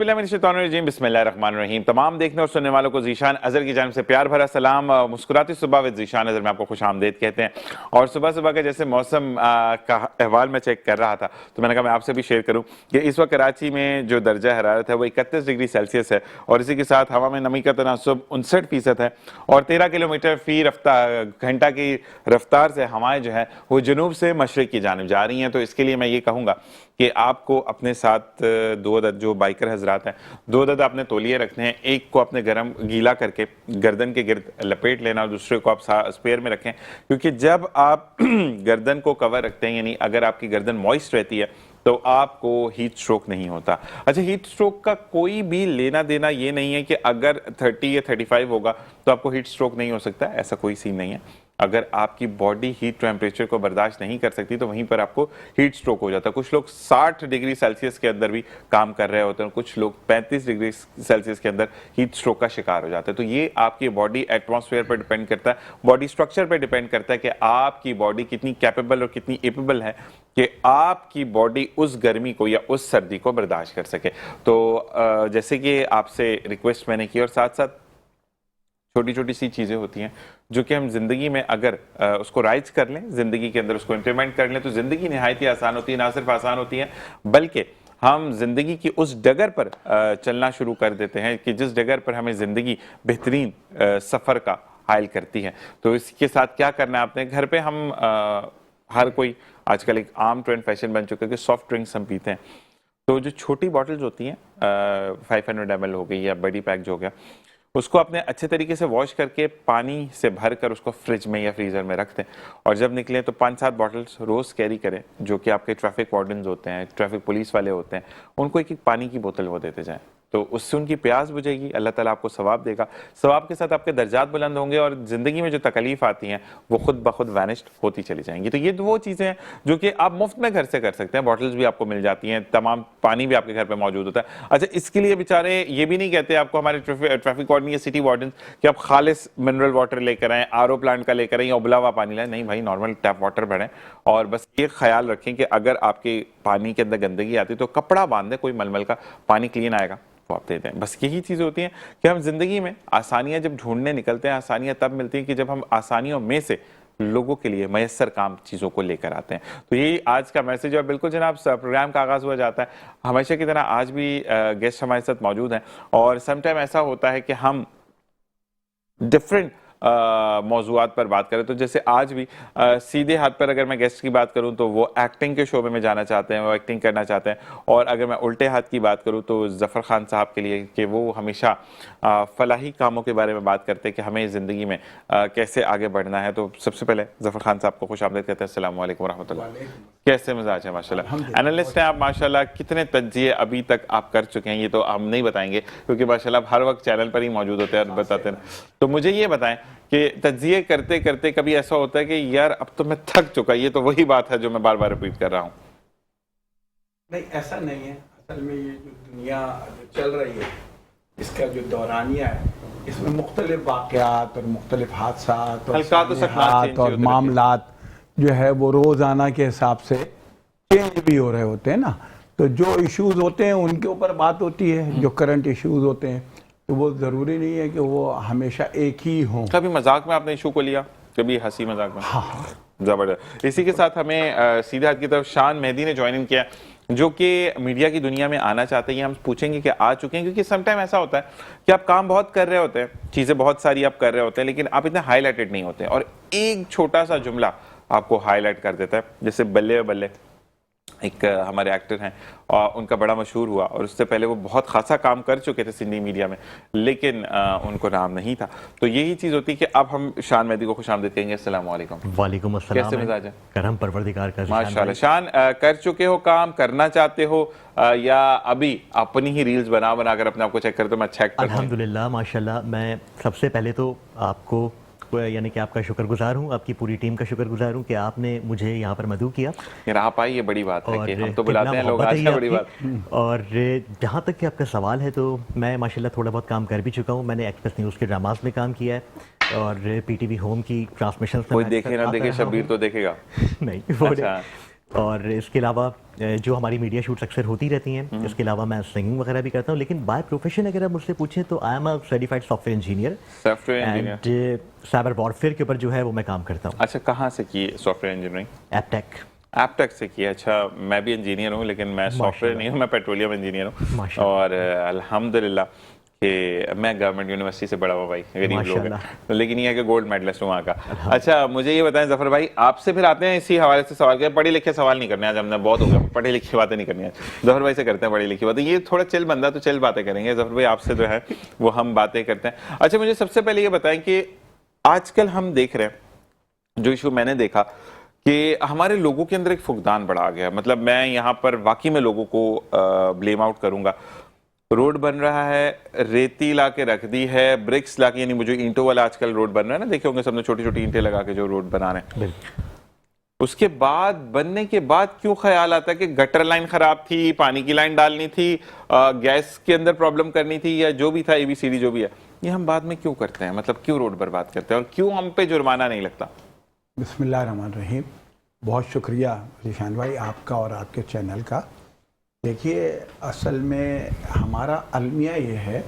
बिस्मिल्लाहिर्रहमानिर्रहीम। तमाम देखने और सुनने वालों को ज़ीशान अज़हर की जानिब से प्यार भरा सलाम। मुस्कुराती सुबह विद ज़ीशान अज़हर में आपको खुश आमदीद कहते हैं। और सुबह सुबह का जैसे मौसम का अहवाल मैं चेक कर रहा था तो मैंने कहा मैं आपसे भी शेयर करूं कि इस वक्त कराची में जो दर्जा हरारत है वो 31 डिग्री सेल्सियस है और इसी के साथ हवा में नमी का तनासुब 59% है और 13 किलोमीटर फी घंटा की रफ्तार से हवाएं जो है वो जनूब से मशरिक की जानिब जा रही हैं। तो इसके लिए मैं ये कहूँगा कि आपको अपने साथ दो अदद जो बाइकर हजरात हैं, दो अदद आपने तौलिए रखने हैं। एक को अपने गरम गीला करके गर्दन के गिर्द लपेट लेना और दूसरे को आप स्पेयर में रखें, क्योंकि जब आप गर्दन को कवर रखते हैं यानी अगर आपकी गर्दन मॉइस्ट रहती है तो आपको हीट स्ट्रोक नहीं होता। अच्छा, हीट स्ट्रोक का कोई भी लेना देना ये नहीं है कि अगर 30 या 35 होगा तो आपको हीट स्ट्रोक नहीं हो सकता, ऐसा कोई सीन नहीं है। अगर आपकी बॉडी हीट टेम्परेचर को बर्दाश्त नहीं कर सकती तो वहीं पर आपको हीट स्ट्रोक हो जाता है। कुछ लोग 60 डिग्री सेल्सियस के अंदर भी काम कर रहे होते हैं, कुछ लोग 35 डिग्री सेल्सियस के अंदर हीट स्ट्रोक का शिकार हो जाते हैं। तो ये आपकी बॉडी एटमॉस्फेयर पर डिपेंड करता है, बॉडी स्ट्रक्चर पर डिपेंड करता है कि आपकी बॉडी कितनी कैपेबल और कितनी एपेबल है कि आपकी बॉडी उस गर्मी को या उस सर्दी को बर्दाश्त कर सके। तो जैसे कि आपसे रिक्वेस्ट मैंने की और साथ साथ छोटी छोटी सी चीज़ें होती हैं जो कि हम ज़िंदगी में अगर उसको राइज कर लें, ज़िंदगी के अंदर उसको इम्प्लीमेंट कर लें तो ज़िंदगी निहायत ही आसान होती है। ना सिर्फ आसान होती है बल्कि हम ज़िंदगी की उस डगर पर चलना शुरू कर देते हैं कि जिस डगर पर हमें ज़िंदगी बेहतरीन सफ़र का हायल करती है। तो इसके साथ क्या करना है आपने, घर पर हम हर कोई आजकल एक आम ट्रेंड फैशन बन चुका है कि सॉफ्ट ड्रिंक्स हम पीते हैं। तो जो छोटी बॉटल्स होती हैं 500 ml हो गई या बड़ी पैक जो हो गया, उसको अपने अच्छे तरीके से वॉश करके पानी से भर कर उसको फ्रिज में या फ्रीज़र में रख दें और जब निकलें तो 5-7 बॉटल्स रोज़ कैरी करें। जो कि आपके ट्रैफिक वार्डन्स होते हैं, ट्रैफिक पुलिस वाले होते हैं, उनको एक एक पानी की बोतल वो देते जाएं तो उससे उनकी प्यास बुझेगी, अल्लाह ताला आपको सवाब देगा। सवाब के साथ आपके दर्जात बुलंद होंगे और ज़िंदगी में जो तकलीफ आती हैं वो खुद ब खुद वैनिश्ड होती चली जाएंगी। तो ये वो चीज़ें हैं जो कि आप मुफ्त में घर से कर सकते हैं। बॉटल्स भी आपको मिल जाती हैं, तमाम पानी भी आपके घर पे मौजूद होता है। अच्छा, इसके लिए बेचारे ये भी नहीं कहते आपको हमारे ट्रैफिक वार्डन या सिटी वार्डन कि आप खालिस मिनरल वाटर लेकर आएँ, आर ओ प्लांट का लेकर आएँ या उबला हुआ पानी लाएँ। नहीं भाई, नॉर्मल टैप वाटर भरें और बस ये ख्याल रखें कि अगर आपके पानी के अंदर गंदगी आती है तो कपड़ा बांध दें, कोई मलमल का पानी क्लीन आएगा तो आप दे दें। बस यही चीज़ें होती हैं कि हम जिंदगी में आसानियां जब ढूंढने निकलते हैं, आसानियां तब मिलती हैं कि जब हम आसानियों में से लोगों के लिए मयसर काम चीज़ों को लेकर आते हैं। तो यही आज का मैसेज है। बिल्कुल जनाब, प्रोग्राम का आगाज़ हुआ जाता है हमेशा की तरह, आज भी गेस्ट हमारे साथ मौजूद हैं और समटाइम ऐसा होता है कि हम डिफरेंट मौज़ूआत पर बात करें। तो जैसे आज भी सीधे हाथ पर अगर मैं गेस्ट की बात करूं तो वो एक्टिंग के शोबे में जाना चाहते हैं, वो एक्टिंग करना चाहते हैं। और अगर मैं उल्टे हाथ की बात करूं तो ज़फ़र खान साहब के लिए कि वो हमेशा फलाही कामों के बारे में बात करते हैं कि हमें ज़िंदगी में कैसे आगे बढ़ना है। तो सबसे पहले ज़फ़र खान साहब को खुश आमदीद कहते हैं। अस्सलाम वालेकुम रहमतुल्लाह। कैसे मिजाज है? माशाल्लाह एनालिस्ट हैं आप, माशाल्लाह। कितने तज्जिए अभी तक आप कर चुके हैं ये तो हम नहीं बताएंगे क्योंकि माशाल्लाह हर वक्त चैनल पर ही मौजूद होते हैं और बताते हैं। तो मुझे ये बताएं कि तज्जिए करते करते कभी ऐसा होता है कि यार अब तो मैं थक चुका, ये तो वही बात है जो मैं बार बार रिपीट कर रहा हूँ? नहीं, ऐसा नहीं है। असल में ये जो दुनिया जो चल रही है, इसका जो दौरानिया है, इसमें मुख्तलिफ वाक़यात और मुख्तलिफ हादसात और मामलात जो है वो रोज़ाना के हिसाब से चेंज भी हो रहे होते हैं ना। तो जो इश्यूज़ होते हैं उनके ऊपर बात होती है, जो करंट इश्यूज़ होते हैं, तो वो ज़रूरी नहीं है कि वो हमेशा एक ही हों। कभी मजाक में आपने इशू को लिया, कभी हंसी मजाक में? हाँ, ज़बरदस्त। इसी के साथ हमें सीधे हाथ की तरफ शान मेहदी ने ज्वाइन इन किया जो कि मीडिया की दुनिया में आना चाहते हैं। हम पूछेंगे कि आ चुके हैं, क्योंकि समटाइम ऐसा होता है कि आप काम बहुत कर रहे होते हैं, चीज़ें बहुत सारी आप कर रहे होते हैं, लेकिन आप इतने हाईलाइटेड नहीं होते और एक छोटा सा जुमला आपको हाईलाइट कर देता है। जैसे बल्ले बल्ले एक हमारे एक्टर हैं और उनका बड़ा मशहूर हुआ और उससे पहले वो बहुत खासा काम कर चुके थे सिंधी मीडिया में, लेकिन उनको नाम नहीं था। तो यही चीज़ होती है कि अब हम शान मेहदी को खुश आमदीद कहेंगे। अस्सलाम वालेकुम। वालेकुम अस्सलाम। कैसे मिजाज है? करम परवरदिगार का माशाल्लाह। शान, कर चुके हो, काम करना चाहते हो या अभी अपनी ही रील्स बना बना कर अपने आप को चेक करते हो? मैं चेक करता हूं। अल्हम्दुलिल्लाह माशाल्लाह। मैं सबसे पहले तो आपको यानी कि आपका शुक्रगुजार हूँ, आपकी पूरी टीम का शुक्रगुजार हूँ कि आपने मुझे यहाँ पर मदऊ किया। यार आप आई, ये बड़ी बात है कि हम तो बुलाते हैं लोग, आज बड़ी बात। और जहाँ तक कि आपका सवाल है तो मैं माशाल्लाह थोड़ा बहुत काम कर भी चुका हूँ। मैंने एक्सप्रेस न्यूज़ के ड्रामास में काम किया है और पीटीवी होम की ट्रांसमिशन। कोई देखे ना देखे, शब्बीर तो देखेगा। नहीं, वो और इसके अलावा जो हमारी मीडिया शूट्स अक्सर होती रहती हैं, इसके अलावा मैं सिंगिंग वगैरह भी करता हूँ। लेकिन बाय प्रोफेशन अगर आप मुझसे पूछें तो I am a certified software engineer and cyber warfare के ऊपर जो है वो मैं काम करता हूँ। अच्छा, कहाँ से की सॉफ्टवेयर इंजीनियरिंग? एपटेक। एपटेक से किया। अच्छा, मैं भी इंजीनियर हूँ लेकिन मैं सॉफ्टवेयर नहीं हूँ, मैं पेट्रोलियम इंजीनियर हूँ। और अल्हम्दुलिल्लाह कि मैं गवर्नमेंट यूनिवर्सिटी से बड़ा हुआ भाई, गरीब लोग हैं, तो लेकिन ये है कि गोल्ड मेडलिस्ट हूँ वहाँ का। अच्छा, मुझे ये बताएं जफर भाई, आपसे फिर आते हैं इसी हवाले से सवाल किया। पढ़े लिखे सवाल नहीं करने आज हमने, बहुत हो गया, पढ़े लिखी बातें नहीं करनी है। जफर भाई से करते हैं पढ़ी लिखी बातें। ये थोड़ा चिल बंदा, तो चिल बातें करेंगे। जफर भाई आपसे जो है वो हम बातें करते हैं। अच्छा, मुझे सबसे पहले ये बताएं कि आजकल हम देख रहे हैं, जो इशू मैंने देखा कि हमारे लोगों के अंदर एक फुकदान बड़ा आ गया। मतलब मैं यहाँ पर वाकई में लोगों को ब्लेम आउट करूंगा। रोड बन रहा है, रेती ला के रख दी है, ब्रिक्स ला के, यानी वो जो ईंटों वाला आजकल रोड बन रहा है ना, देखे होंगे सबने, छोटी छोटी ईंटें लगा के जो रोड बना रहे हैं। उसके बाद बनने के बाद क्यों ख्याल आता है कि गटर लाइन खराब थी, पानी की लाइन डालनी थी, गैस के अंदर प्रॉब्लम करनी थी, या जो भी था ABCD जो भी है, ये हम बाद में क्यों करते हैं? मतलब क्यों रोड बर्बाद करते हैं और क्यों हम पे जुर्माना नहीं लगता? बिस्मिल्लाहिर्रहमानिर्रहीम। बहुत शुक्रिया ज़ीशान भाई आपका और आपके चैनल का। देखिए, असल में हमारा अलमिया ये है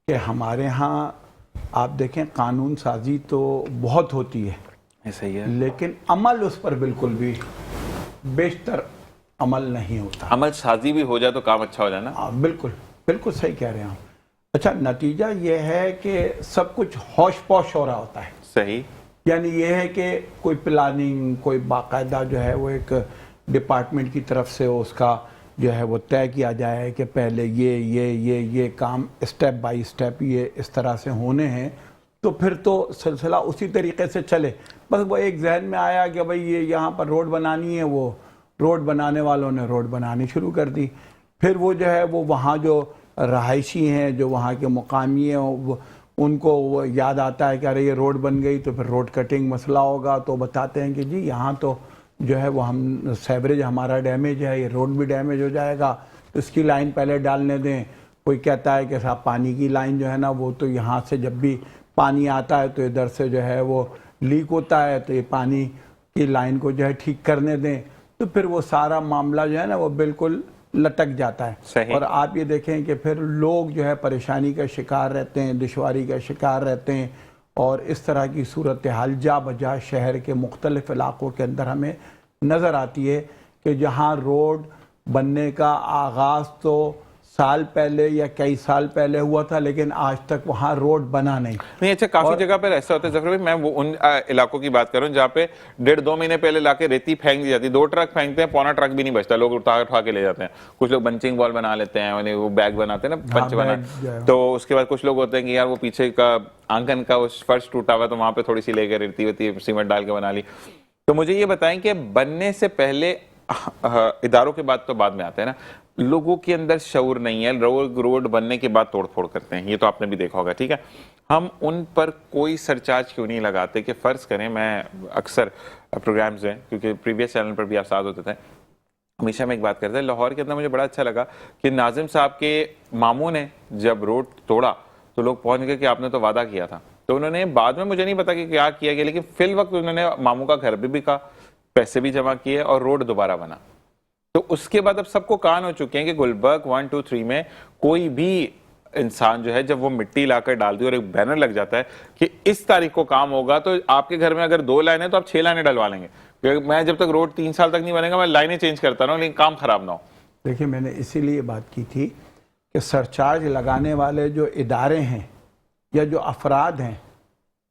कि हमारे यहाँ आप देखें कानून साजी तो बहुत होती है, सही है, लेकिन अमल उस पर बिल्कुल भी बेशतर अमल नहीं होता। अमल साजी भी हो जाए तो काम अच्छा हो जाए ना। बिल्कुल बिल्कुल सही कह रहे हैं आप। अच्छा, नतीजा ये है कि सब कुछ होश पोश हो रहा होता है। सही, यानी ये है कि कोई प्लानिंग, कोई बाकायदा जो है वो एक डिपार्टमेंट की तरफ से उसका जो है वो तय किया जाए कि पहले ये काम स्टेप बाय स्टेप ये इस तरह से होने हैं, तो फिर तो सिलसिला उसी तरीके से चले। बस वो एक जहन में आया कि भाई ये यहाँ पर रोड बनानी है, वो रोड बनाने वालों ने रोड बनानी शुरू कर दी। फिर वो जो है वो वहाँ जो रहायशी हैं, जो वहाँ के मुकामी हैं, उनको वो याद आता है कि अरे ये रोड बन गई तो फिर रोड कटिंग मसला होगा, तो बताते हैं कि जी यहाँ तो जो है वो हम सेवरेज हमारा डैमेज है, ये रोड भी डैमेज हो जाएगा, तो इसकी लाइन पहले डालने दें। कोई कहता है कि साहब पानी की लाइन जो है ना, वो तो यहाँ से जब भी पानी आता है तो इधर से जो है वो लीक होता है, तो ये पानी की लाइन को जो है ठीक करने दें। तो फिर वो सारा मामला जो है ना वो बिल्कुल लटक जाता है। और आप ये देखें कि फिर लोग जो है परेशानी का शिकार रहते हैं, दुश्वारी का शिकार रहते हैं, और इस तरह की सूरत हाल जा बजा शहर के मुख्तलिफ इलाक़ों के अंदर हमें नज़र आती है कि जहाँ रोड बनने का आगाज़ तो साल पहले या कई साल पहले हुआ था, लेकिन आज तक वहाँ रोड बना नहीं। अच्छा, काफी जगह पर ऐसा होता है जफर भाई, मैं वो उन इलाकों की बात कर रहा हूँ जहाँ पे 1.5-2 महीने पहले लाके रेती फेंक दी जाती, 2 ट्रक फेंकते हैं, पौना ट्रक भी नहीं बचता, लोग उठा के ले जाते हैं। कुछ लोग बंचिंग बॉल बना लेते हैं, वो बैग बनाते हैं ना, पंच बना, तो उसके बाद कुछ लोग होते हैं कि यार वो पीछे का आंगन का उस फर्श टूटा हुआ, तो वहां पे थोड़ी सी लेकर रेती वेती सीमेंट डाल के बना ली। तो मुझे ये बताएं कि बनने से पहले इदारों के बाद तो बाद में आते हैं ना, लोगों के अंदर शऊर नहीं है, रोड बनने के बाद तोड़फोड़ करते हैं, ये तो आपने भी देखा होगा, ठीक है। हम उन पर कोई सरचार्ज क्यों नहीं लगाते? कि फर्ज करें, मैं अक्सर प्रोग्राम्स हैं, क्योंकि प्रीवियस चैनल पर भी आप साथ होते थे, हमेशा मैं एक बात करते हैं, लाहौर के अंदर मुझे बड़ा अच्छा लगा कि नाजिम साहब के मामू ने जब रोड तोड़ा तो लोग पहुंच गए कि आपने तो वादा किया था। तो उन्होंने बाद में, मुझे नहीं पता कि क्या किया गया, लेकिन फिल वक्त उन्होंने मामू का घर भी बिका, पैसे भी जमा किए और रोड दोबारा बना। तो उसके बाद अब सबको कान हो चुके हैं कि गुलबर्ग 1, 2, 3 में कोई भी इंसान जो है जब वो मिट्टी लाकर डाल दी और एक बैनर लग जाता है कि इस तारीख को काम होगा, तो आपके घर में अगर 2 लाइनें तो आप 6 लाइनें डलवा लेंगे। मैं जब तक रोड 3 साल तक नहीं बनेगा, मैं लाइनें चेंज करता रहूं, लेकिन काम खराब ना हो। देखिए, मैंने इसीलिए बात की थी कि सरचार्ज लगाने वाले जो इदारे हैं या जो अफराद हैं,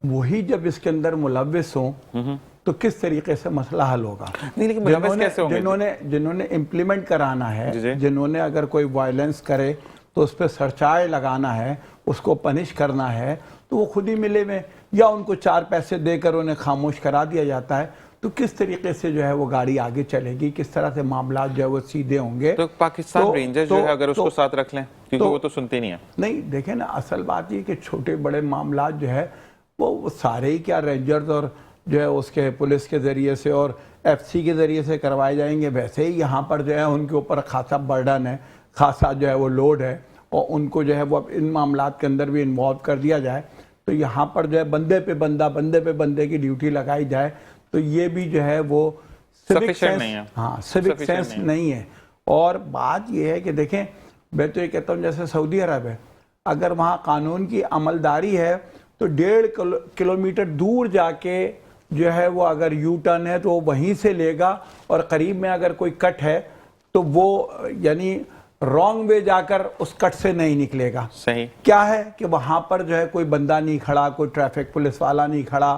वही जब इसके अंदर मुलव्विस हों तो किस तरीके से मसला हल होगा? नहीं, लेकिन कैसे होंगे? जिन्होंने इम्प्लीमेंट कराना है, जिन्होंने अगर कोई वायलेंस करे तो उस पर सरचार्ज लगाना है, उसको पनिश करना है, तो वो खुद ही मिले में, या उनको 4 पैसे देकर उन्हें खामोश करा दिया जाता है। तो किस तरीके से जो है वो गाड़ी आगे चलेगी, किस तरह से मामला जो है वो सीधे होंगे? तो पाकिस्तान रेंजर्स जो है अगर उसको साथ रख लें, क्योंकि वो तो सुनते नहीं है। नहीं, देखें ना, असल बात ये कि छोटे बड़े मामला जो है वो सारे ही क्या रेंजर्स और जो है उसके पुलिस के ज़रिए से और FC के ज़रिए से करवाए जाएंगे। वैसे ही यहाँ पर जो है उनके ऊपर खासा बर्डन है, खासा जो है वो लोड है, और उनको जो है वो इन मामलात के अंदर भी इन्वॉल्व कर दिया जाए, तो यहाँ पर जो है बंदे पे बंदे की ड्यूटी लगाई जाए, तो ये भी जो है वो सिविक Sufficient सेंस नहीं है। हाँ सिविक Sufficient सेंस नहीं है। और बात यह है कि देखें, मैं तो ये कहता हूँ जैसे सऊदी अरब है, अगर वहाँ कानून की अमलदारी है तो 1.5 किलोमीटर दूर जाके जो है वो अगर यू टर्न है तो वो वहीं से लेगा, और करीब में अगर कोई कट है तो वो यानी रॉन्ग वे जाकर उस कट से नहीं निकलेगा। सही। क्या है कि वहाँ पर जो है कोई बंदा नहीं खड़ा, कोई ट्रैफिक पुलिस वाला नहीं खड़ा,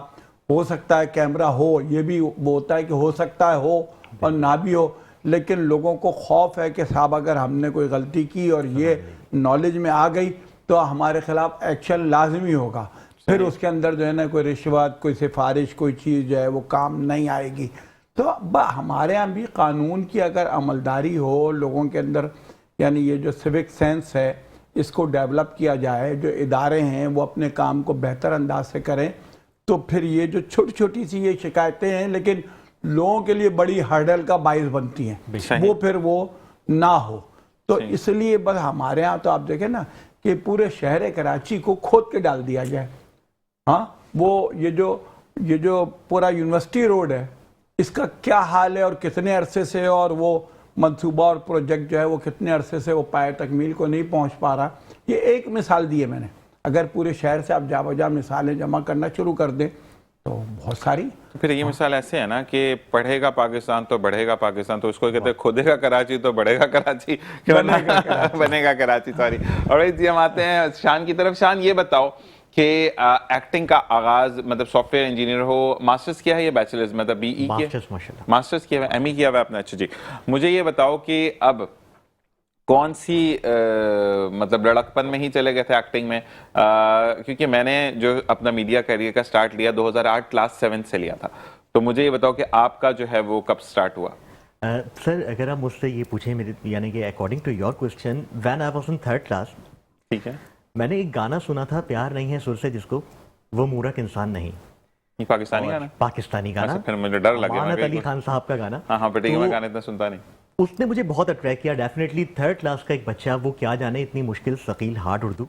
हो सकता है कैमरा हो, ये भी वो होता है कि हो सकता है हो और ना भी हो, लेकिन लोगों को खौफ है कि साहब अगर हमने कोई गलती की और ये नॉलेज में आ गई तो हमारे खिलाफ एक्शन लाजमी होगा, फिर उसके अंदर जो है ना कोई रिश्वत, कोई सिफारिश, कोई चीज़ जो है वो काम नहीं आएगी। तो हमारे यहाँ भी कानून की अगर अमलदारी हो, लोगों के अंदर यानी ये जो सिविक सेंस है इसको डेवलप किया जाए, जो इदारे हैं वो अपने काम को बेहतर अंदाज से करें, तो फिर ये जो छोटी छोटी सी ये शिकायतें हैं लेकिन लोगों के लिए बड़ी हर्डल का बाइस बनती हैं, वो फिर वो ना हो। तो इसलिए बस हमारे यहाँ तो आप देखें ना कि पूरे शहर कराची को खोद के डाल दिया जाए। हाँ, वो ये जो पूरा यूनिवर्सिटी रोड है इसका क्या हाल है और कितने अरसे से, और वो मंसूबा और प्रोजेक्ट जो है वो कितने अरसे से वो पाए तकमील को नहीं पहुंच पा रहा। ये एक मिसाल दी है मैंने, अगर पूरे शहर से आप जाबजा मिसालें जमा करना शुरू कर दें तो बहुत सारी। तो फिर ये मिसाल ऐसे है ना कि पढ़ेगा पाकिस्तान तो बढ़ेगा पाकिस्तान, तो उसको कहते हैं खोदेगा कराची तो बढ़ेगा कराची, बनेगा कराची, सॉरी। और जी हम आते हैं शान की तरफ। शान ये बताओ कि एक्टिंग का आगाज मतलब सॉफ्टवेयर इंजीनियर हो, मास्टर्स किया है या बैचलर्स, मतलब बीई किया? मास्टर्स किया है, एमई किया हुआ है आपने? अच्छा जी, मुझे ये बताओ कि अब कौन सी मतलब लड़कपन में ही चले गए थे एक्टिंग में? क्योंकि मैंने जो अपना मीडिया करियर का स्टार्ट लिया 2008 क्लास 7 से लिया था, तो मुझे ये बताओ कि आपका जो है वो कब स्टार्ट हुआ? सर अगर आप मुझसे ये पूछें मेरे यानी कि according to your question, when I was in 3rd class, ठीक है, मैंने एक गाना सुना था, प्यार नहीं है सुर से जिसको, वो मूरख इंसान नहीं। ये पाकिस्तानी गाना? पाकिस्तानी गाना। फिर मुझे डर लगे, अमानत अली खान साहब का गाना। हाँ बेटे, मैं गाने इतना सुनता नहीं। उसने मुझे बहुत अट्रैक्ट किया। डेफिनेटली 3rd क्लास का एक बच्चा, वो क्या जाने इतनी मुश्किल Shakeel hard Urdu,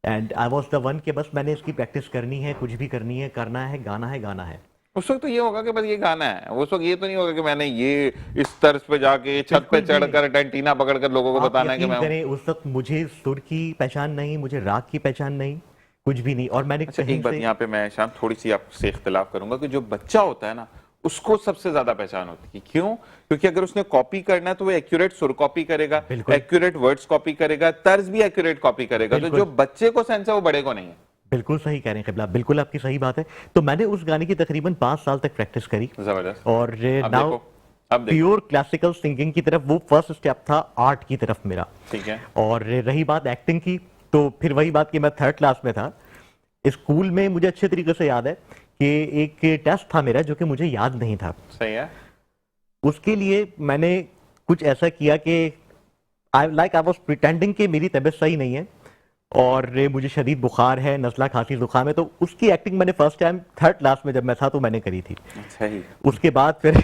and I was the one कि बस मैंने इसकी प्रैक्टिस करनी है, कुछ भी करनी है, करना है, गाना है, गाना है। उस वक्त तो ये होगा कि बस ये गाना है, उस वक्त ये तो नहीं होगा कि मैंने ये इस तर्ज पे जाके छत पे चढ़कर एंटीना पकड़कर लोगों को बताना है कि मैं उस वक्त मुझे सुर की पहचान नहीं, मुझे राग की पहचान नहीं, कुछ भी नहीं। और मैंने एक बात यहाँ पे मैं शाम थोड़ी सी आपसे इख्तिलाफ करूंगा कि जो बच्चा होता है ना उसको सबसे ज्यादा पहचान होती है। क्यों? क्योंकि अगर उसने कॉपी करना है तो वो एक्यूरेट सुर कॉपी करेगा, एक्यूरेट वर्ड्स कॉपी करेगा, तर्ज भी एक्यूरेट कॉपी करेगा। तो जो बच्चे को सेंस है वो बड़े को नहीं है। बिल्कुल सही कह रहे हैं क़िबला, बिल्कुल आपकी सही बात है। तो मैंने उस गाने की तकरीबन 5 साल तक प्रैक्टिस करी। जबरदस्त। और नाउ प्योर क्लासिकल सिंगिंग की तरफ, वो फर्स्ट स्टेप था आर्ट की तरफ मेरा। ठीक है। और रही बात एक्टिंग की, तो फिर वही बात कि मैं 3rd क्लास में था। स्कूल में मुझे अच्छे तरीके से याद है कि एक टेस्ट था मेरा जो कि मुझे याद नहीं था। सही है। उसके लिए मैंने कुछ ऐसा किया कि आई वाज प्रिटेंडिंग कि मेरी तबीयत सही नहीं है और मुझे शदीद बुखार है, नज़ला खांसी जुकाम है। तो उसकी एक्टिंग मैंने फर्स्ट टाइम 3rd क्लास में जब मैं था तो मैंने करी थी। सही। उसके बाद फिर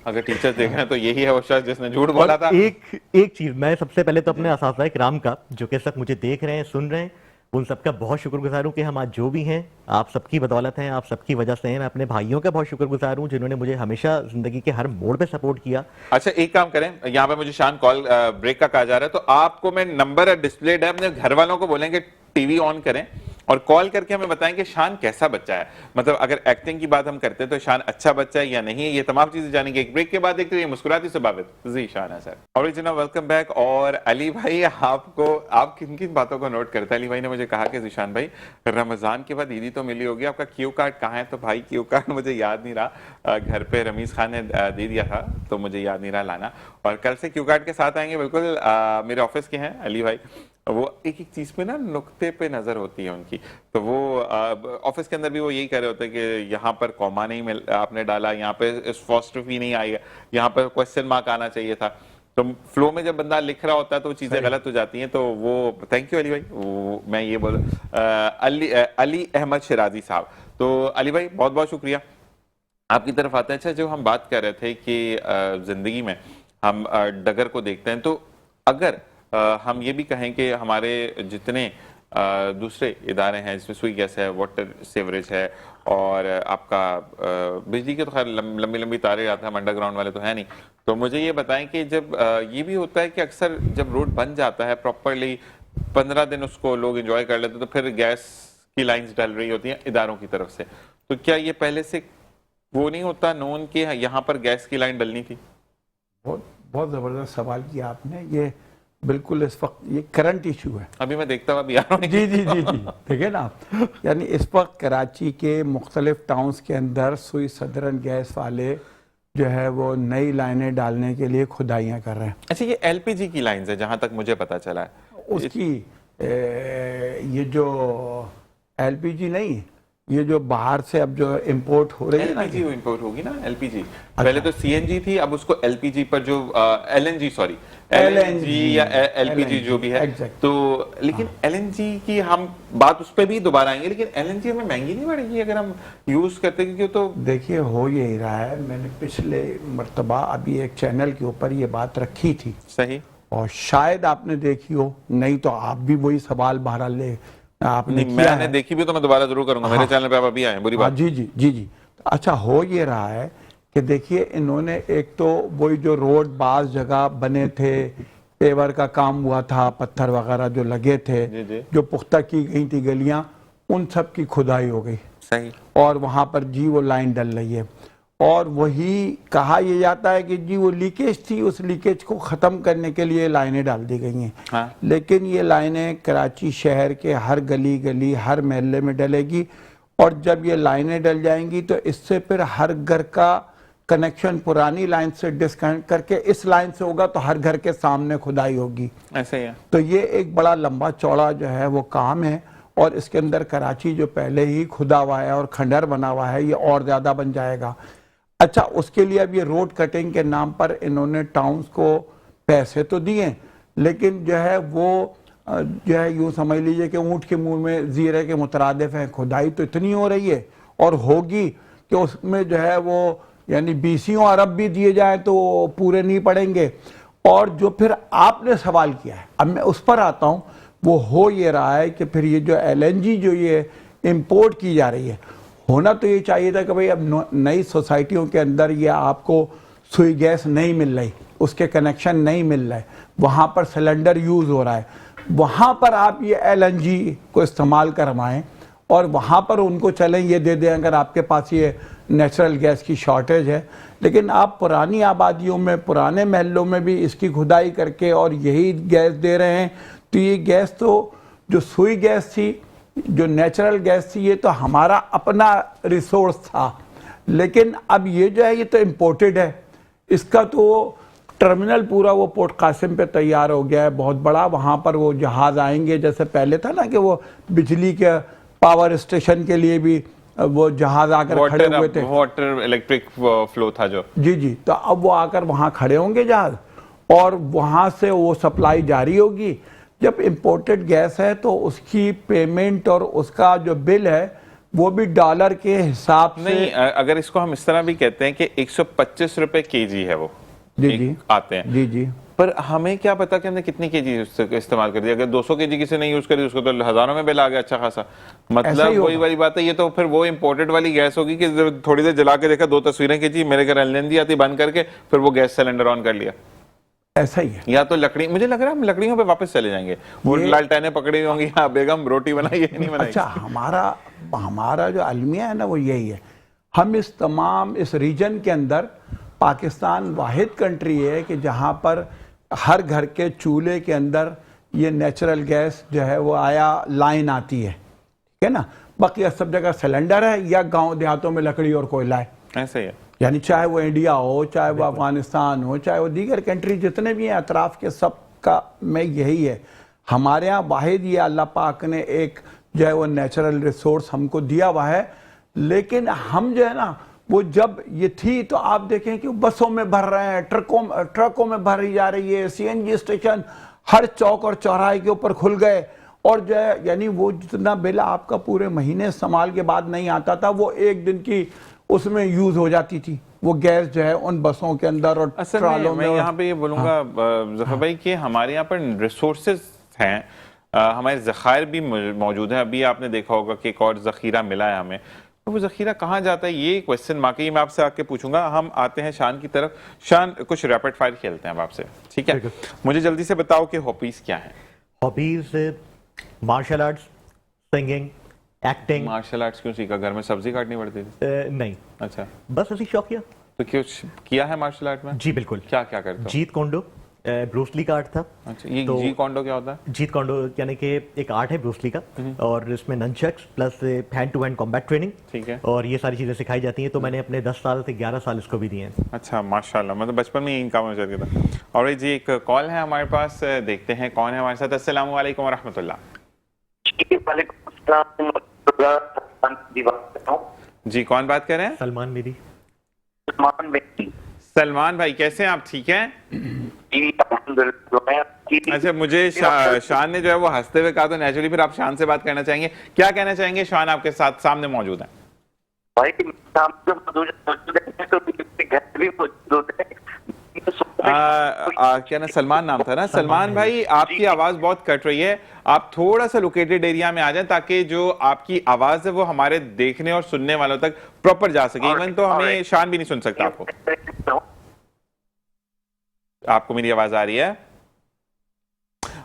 अगर टीचर देख रहे हैं तो यही है वो शख्स जिसने झूठ बोला था। एक चीज मैं सबसे पहले तो अपने असातिज़ा किराम का, जो कि सब मुझे देख रहे हैं, सुन रहे हैं, उन सबका बहुत शुक्रगुजार हूँ कि हम आज जो भी हैं आप सबकी बदौलत हैं, आप सबकी वजह से हैं। मैं अपने भाइयों का बहुत शुक्रगुजार हूँ जिन्होंने मुझे हमेशा जिंदगी के हर मोड़ पे सपोर्ट किया। अच्छा एक काम करें, यहाँ पे मुझे शान कॉल ब्रेक का कहा जा रहा है, तो आपको मैं नंबर डिस्प्लेड है, अपने घर वालों को बोलेंगे टीवी ऑन करें और कॉल करके हमें बताएं कि शान कैसा बच्चा है। मतलब अगर एक्टिंग की बात हम करते हैं तो शान अच्छा बच्चा है या नहीं है, ये तमाम चीजें जानेंगे। एक ब्रेक के बाद देखते हैं मुस्कुराती स्वभावित जी शान है सर। Original welcome back. और अली भाई आपको, आप किन किन बातों को नोट करते हैं? अली भाई ने मुझे कहा कि जीशान भाई रमजान के बाद ईदी तो मिली होगी, आपका क्यू कार्ड कहाँ है? तो भाई क्यू कार्ड मुझे याद नहीं रहा, घर पे रमीज खान ने दे दिया था तो मुझे याद नहीं रहा लाना। और कल से क्यू कार्ड के साथ आएंगे, बिल्कुल मेरे ऑफिस के हैं अली भाई, वो एक एक चीज पे ना नुक्ते पे नजर होती है उनकी। तो वो ऑफिस के अंदर भी वो यही कह रहे होते हैं कि यहाँ पर कॉमा नहीं मिल आपने डाला, यहाँ पे एपॉस्ट्रोफी नहीं आई है, यहाँ पर क्वेश्चन मार्क आना चाहिए था। तो फ्लो में जब बंदा लिख रहा होता है तो चीजें गलत हो जाती हैं। तो वो थैंक यू अली भाई, मैं ये बोल अली अहमद शिराजी साहब। तो अली भाई बहुत बहुत शुक्रिया, आपकी तरफ आते हैं। अच्छा जो हम बात कर रहे थे कि जिंदगी में हम डगर को देखते हैं, तो अगर हम ये भी कहें कि हमारे जितने दूसरे इदारे हैं जिसमें सुई गैस है, वाटर सेवरेज है और आपका बिजली के तो खैर लंबी लंबी तारे आते हैं, हम अंडरग्राउंड वाले तो है नहीं। तो मुझे ये बताएं कि जब ये भी होता है कि अक्सर जब रोड बन जाता है प्रॉपरली 15 दिन उसको लोग एंजॉय कर लेते हैं, तो फिर गैस की लाइंस डल रही होती हैं इदारों की तरफ से, तो क्या ये पहले से वो नहीं होता नोन कि यहाँ पर गैस की लाइन डलनी थी? बहुत बहुत ज़बरदस्त सवाल किया आपने। ये बिल्कुल इस वक्त ये करंट इशू है। अभी मैं देखता हुआ भी आ रहा हूँ। जी जी जी जी देखिए ना आप, यानी इस वक्त कराची के मुख्तलिफ टाउन्स के अंदर सुई सदरन गैस वाले जो है वो नई लाइनें डालने के लिए खुदाइयाँ कर रहे हैं। अच्छा, ये एलपीजी की लाइंस है जहाँ तक मुझे पता चला है। उसकी ये जो एलपीजी नहीं, ये जो बाहर से अब जो इंपोर्ट हो रही है ना, एलपीजी इंपोर्ट होगी ना, एलपीजी। पहले तो सीएनजी थी, अब उसको एलपीजी पर जो एलएनजी सॉरी एलएनजी या एलपीजी जो भी है, तो लेकिन एलएनजी की हम बात उस पर भी दोबारा आएंगे, लेकिन एलएनजी हमें महंगी नहीं पड़ेगी अगर हम यूज करते, क्योंकि तो देखिए हो यही रहा है। मैंने पिछले मर्तबा अभी एक चैनल के ऊपर ये बात रखी थी, सही, और शायद आपने देखी हो, नहीं तो आप भी वही सवाल बहरहाल ले आपने किया मैंने है। देखी भी तो मैं दोबारा जरूर करूंगा। मेरे चैनल पे आप अभी आए, बुरी बात। जी जी जी जी। अच्छा, हो ये रहा है कि देखिए इन्होंने एक तो वही जो रोड बाज जगह बने थे, पेवर का काम हुआ था, पत्थर वगैरह जो लगे थे, जो पुख्ता की गई थी गलियां, उन सब की खुदाई हो गई, सही, और वहां पर जी वो लाइन डल रही है। और वही कहा यह जाता है कि जी वो लीकेज थी, उस लीकेज को ख़त्म करने के लिए लाइनें डाल दी गई हैं। हाँ। लेकिन ये लाइनें कराची शहर के हर गली गली हर महल्ले में डलेगी, और जब ये लाइनें डल जाएंगी तो इससे फिर हर घर का कनेक्शन पुरानी लाइन से डिस्कनेक्ट करके इस लाइन से होगा, तो हर घर के सामने खुदाई होगी। ऐसे ही है। तो ये एक बड़ा लंबा चौड़ा जो है वो काम है, और इसके अंदर कराची जो पहले ही खुदा हुआ है और खंडर बना हुआ है, ये और ज़्यादा बन जाएगा। अच्छा, उसके लिए अब ये रोड कटिंग के नाम पर इन्होंने टाउन्स को पैसे तो दिए, लेकिन जो है वो जो है यूँ समझ लीजिए कि ऊँट के मुंह में जीरे के मुतरादिफ है। खुदाई तो इतनी हो रही है और होगी कि उसमें जो है वो यानी 20 अरब भी दिए जाए तो पूरे नहीं पड़ेंगे। और जो फिर आपने सवाल किया है, अब मैं उस पर आता हूँ, वो हो ये रहा है कि फिर ये जो एलएनजी जो ये इम्पोर्ट की जा रही है, होना तो ये चाहिए था कि भाई अब नई सोसाइटियों के अंदर ये आपको सुई गैस नहीं मिल रही, उसके कनेक्शन नहीं मिल रहे, वहाँ पर सिलेंडर यूज़ हो रहा है, वहाँ पर आप ये एलएनजी को इस्तेमाल करवाएं और वहाँ पर उनको चलें ये दे दें अगर आपके पास ये नेचुरल गैस की शॉर्टेज है। लेकिन आप पुरानी आबादियों में, पुराने महलों में भी इसकी खुदाई करके और यही गैस दे रहे हैं, तो ये गैस तो जो सुई गैस थी, जो नेचुरल गैस थी, ये तो हमारा अपना रिसोर्स था, लेकिन अब ये जो है ये तो इम्पोर्टेड है। इसका तो टर्मिनल पूरा वो पोर्ट कासिम पे तैयार हो गया है, बहुत बड़ा, वहाँ पर वो जहाज़ आएंगे, जैसे पहले था ना कि वो बिजली के पावर स्टेशन के लिए भी वो जहाज़ आकर खड़े हुए थे, वाटर इलेक्ट्रिक फ्लो था जो, जी जी, तो अब वो आकर वहाँ खड़े होंगे जहाज़, और वहाँ से वो सप्लाई जारी होगी। जब इंपोर्टेड गैस है तो उसकी पेमेंट और उसका जो बिल है वो भी डॉलर के हिसाब से नहीं, अगर इसको हम इस तरह भी कहते हैं कि 125 रुपए केजी है वो, जी जी आते हैं, जी जी, पर हमें क्या पता कि हमने कितनी केजी इस्तेमाल कर दी। अगर 200 केजी किसी ने यूज करी उसको तो हजारों में बिल आ गया अच्छा खासा। मतलब वही वाली बात है, ये तो फिर वो इंपोर्टेड वाली गैस होगी कि थोड़ी देर जला के देखा, 2 तस्वीरें खींची, मेरे घर एलएनजी आती, बंद करके फिर वो गैस सिलेंडर ऑन कर लिया। ऐसा ही है। या तो लकड़ी, मुझे लग रहा है हम लकड़ियों पे वापस चले जाएंगे, वो लालटेनें पकड़ी होंगी, हाँ बेगम रोटी बनाई है नहीं बनाई। अच्छा, हमारा जो अलमिया है ना वो यही है, हम इस तमाम इस रीजन के अंदर पाकिस्तान वाहिद कंट्री है कि जहाँ पर हर घर के चूल्हे के अंदर ये नेचुरल गैस जो है वो लाइन आती है, ठीक है ना। बाकी सब जगह सिलेंडर है या गांव देहातों में लकड़ी और कोयला है, ऐसे ही है। यानी चाहे वो इंडिया हो, चाहे वो अफगानिस्तान हो, चाहे वो दीगर कंट्री जितने भी हैं अतराफ के, सब का में यही है। हमारे यहाँ वाहिद ये अल्लाह पाक ने एक जो है वो नेचुरल रिसोर्स हमको दिया हुआ है, लेकिन हम जो है ना वो जब ये थी तो आप देखें कि बसों में भर रहे हैं, ट्रकों में भरी जा रही है, सीएनजी स्टेशन हर चौक और चौराहे के ऊपर खुल गए, और जो है यानी वो जितना बिल आपका पूरे महीने इस्तेमाल के बाद नहीं आता था वो एक दिन की उसमें यूज हो जाती थी वो गैस जो है उन बसों के अंदर और ट्रालों में। मैं यहाँ पे ये बोलूंगा जफर भाई कि हमारे यहाँ पर रिसोर्सेज हैं हमारे ज़खायर भी मौजूद हैं। अभी आपने देखा होगा कि एक और ज़ख़ीरा मिला है हमें, तो वो ज़ख़ीरा कहाँ जाता है, ये क्वेश्चन वाकई मैं आपसे आके पूछूंगा। हम आते हैं शान की तरफ। शान, कुछ रैपिड फायर खेलते हैं अब आपसे, ठीक है? मुझे जल्दी से बताओ कि हॉबीज़ क्या हैं? Hobbies martial arts, singing, acting. Martial arts क्यों सीखा? घर में सब्जी काटनी पड़ती थी? नहीं, अच्छा, बस ऐसी शौकिया। तो कुछ किया है मार्शल आर्ट में? जी बिल्कुल। क्या क्या करते हो? जीत कोंडो, ब्रूसली का आर्ट था। अच्छा, ये तो जी कॉन्डो क्या होता है? जीत कोंडो यानी कि एक आर्ट है ब्रूसली का, और इसमें nunchucks plus hand to hand combat training, ठीक है। और ये सारी चीजें सिखाई जाती हैं। तो मैंने अपने 10 साल से 11 साल इसको भी दिए हैं। अच्छा, माशाल्लाह, मतलब बचपन में यही काम हो जाता था। और जी एक कॉल है हमारे पास, देखते हैं कौन है हमारे साथ। अस्सलाम वालेकुम व रहमतुल्लाह। जी, कौन बात कर रहे हैं? सलमान मेरी। सलमान भाई, कैसे हैं आप? ठीक हैं? अच्छा, मुझे शान ने जो है वो हंसते हुए कहा, तो नेचुरली फिर आप शान से बात करना चाहेंगे। क्या कहना चाहेंगे? शान आपके साथ सामने मौजूद है। भाई क्या ना, सलमान नाम था ना? सलमान भाई, आपकी आवाज बहुत कट रही है, आप थोड़ा सा लोकेटेड एरिया में आ जाएं ताकि जो आपकी आवाज है वो हमारे देखने और सुनने वालों तक प्रॉपर जा सके। इवन तो हमें शान भी नहीं सुन सकता आपको। आपको मेरी आवाज आ रही है?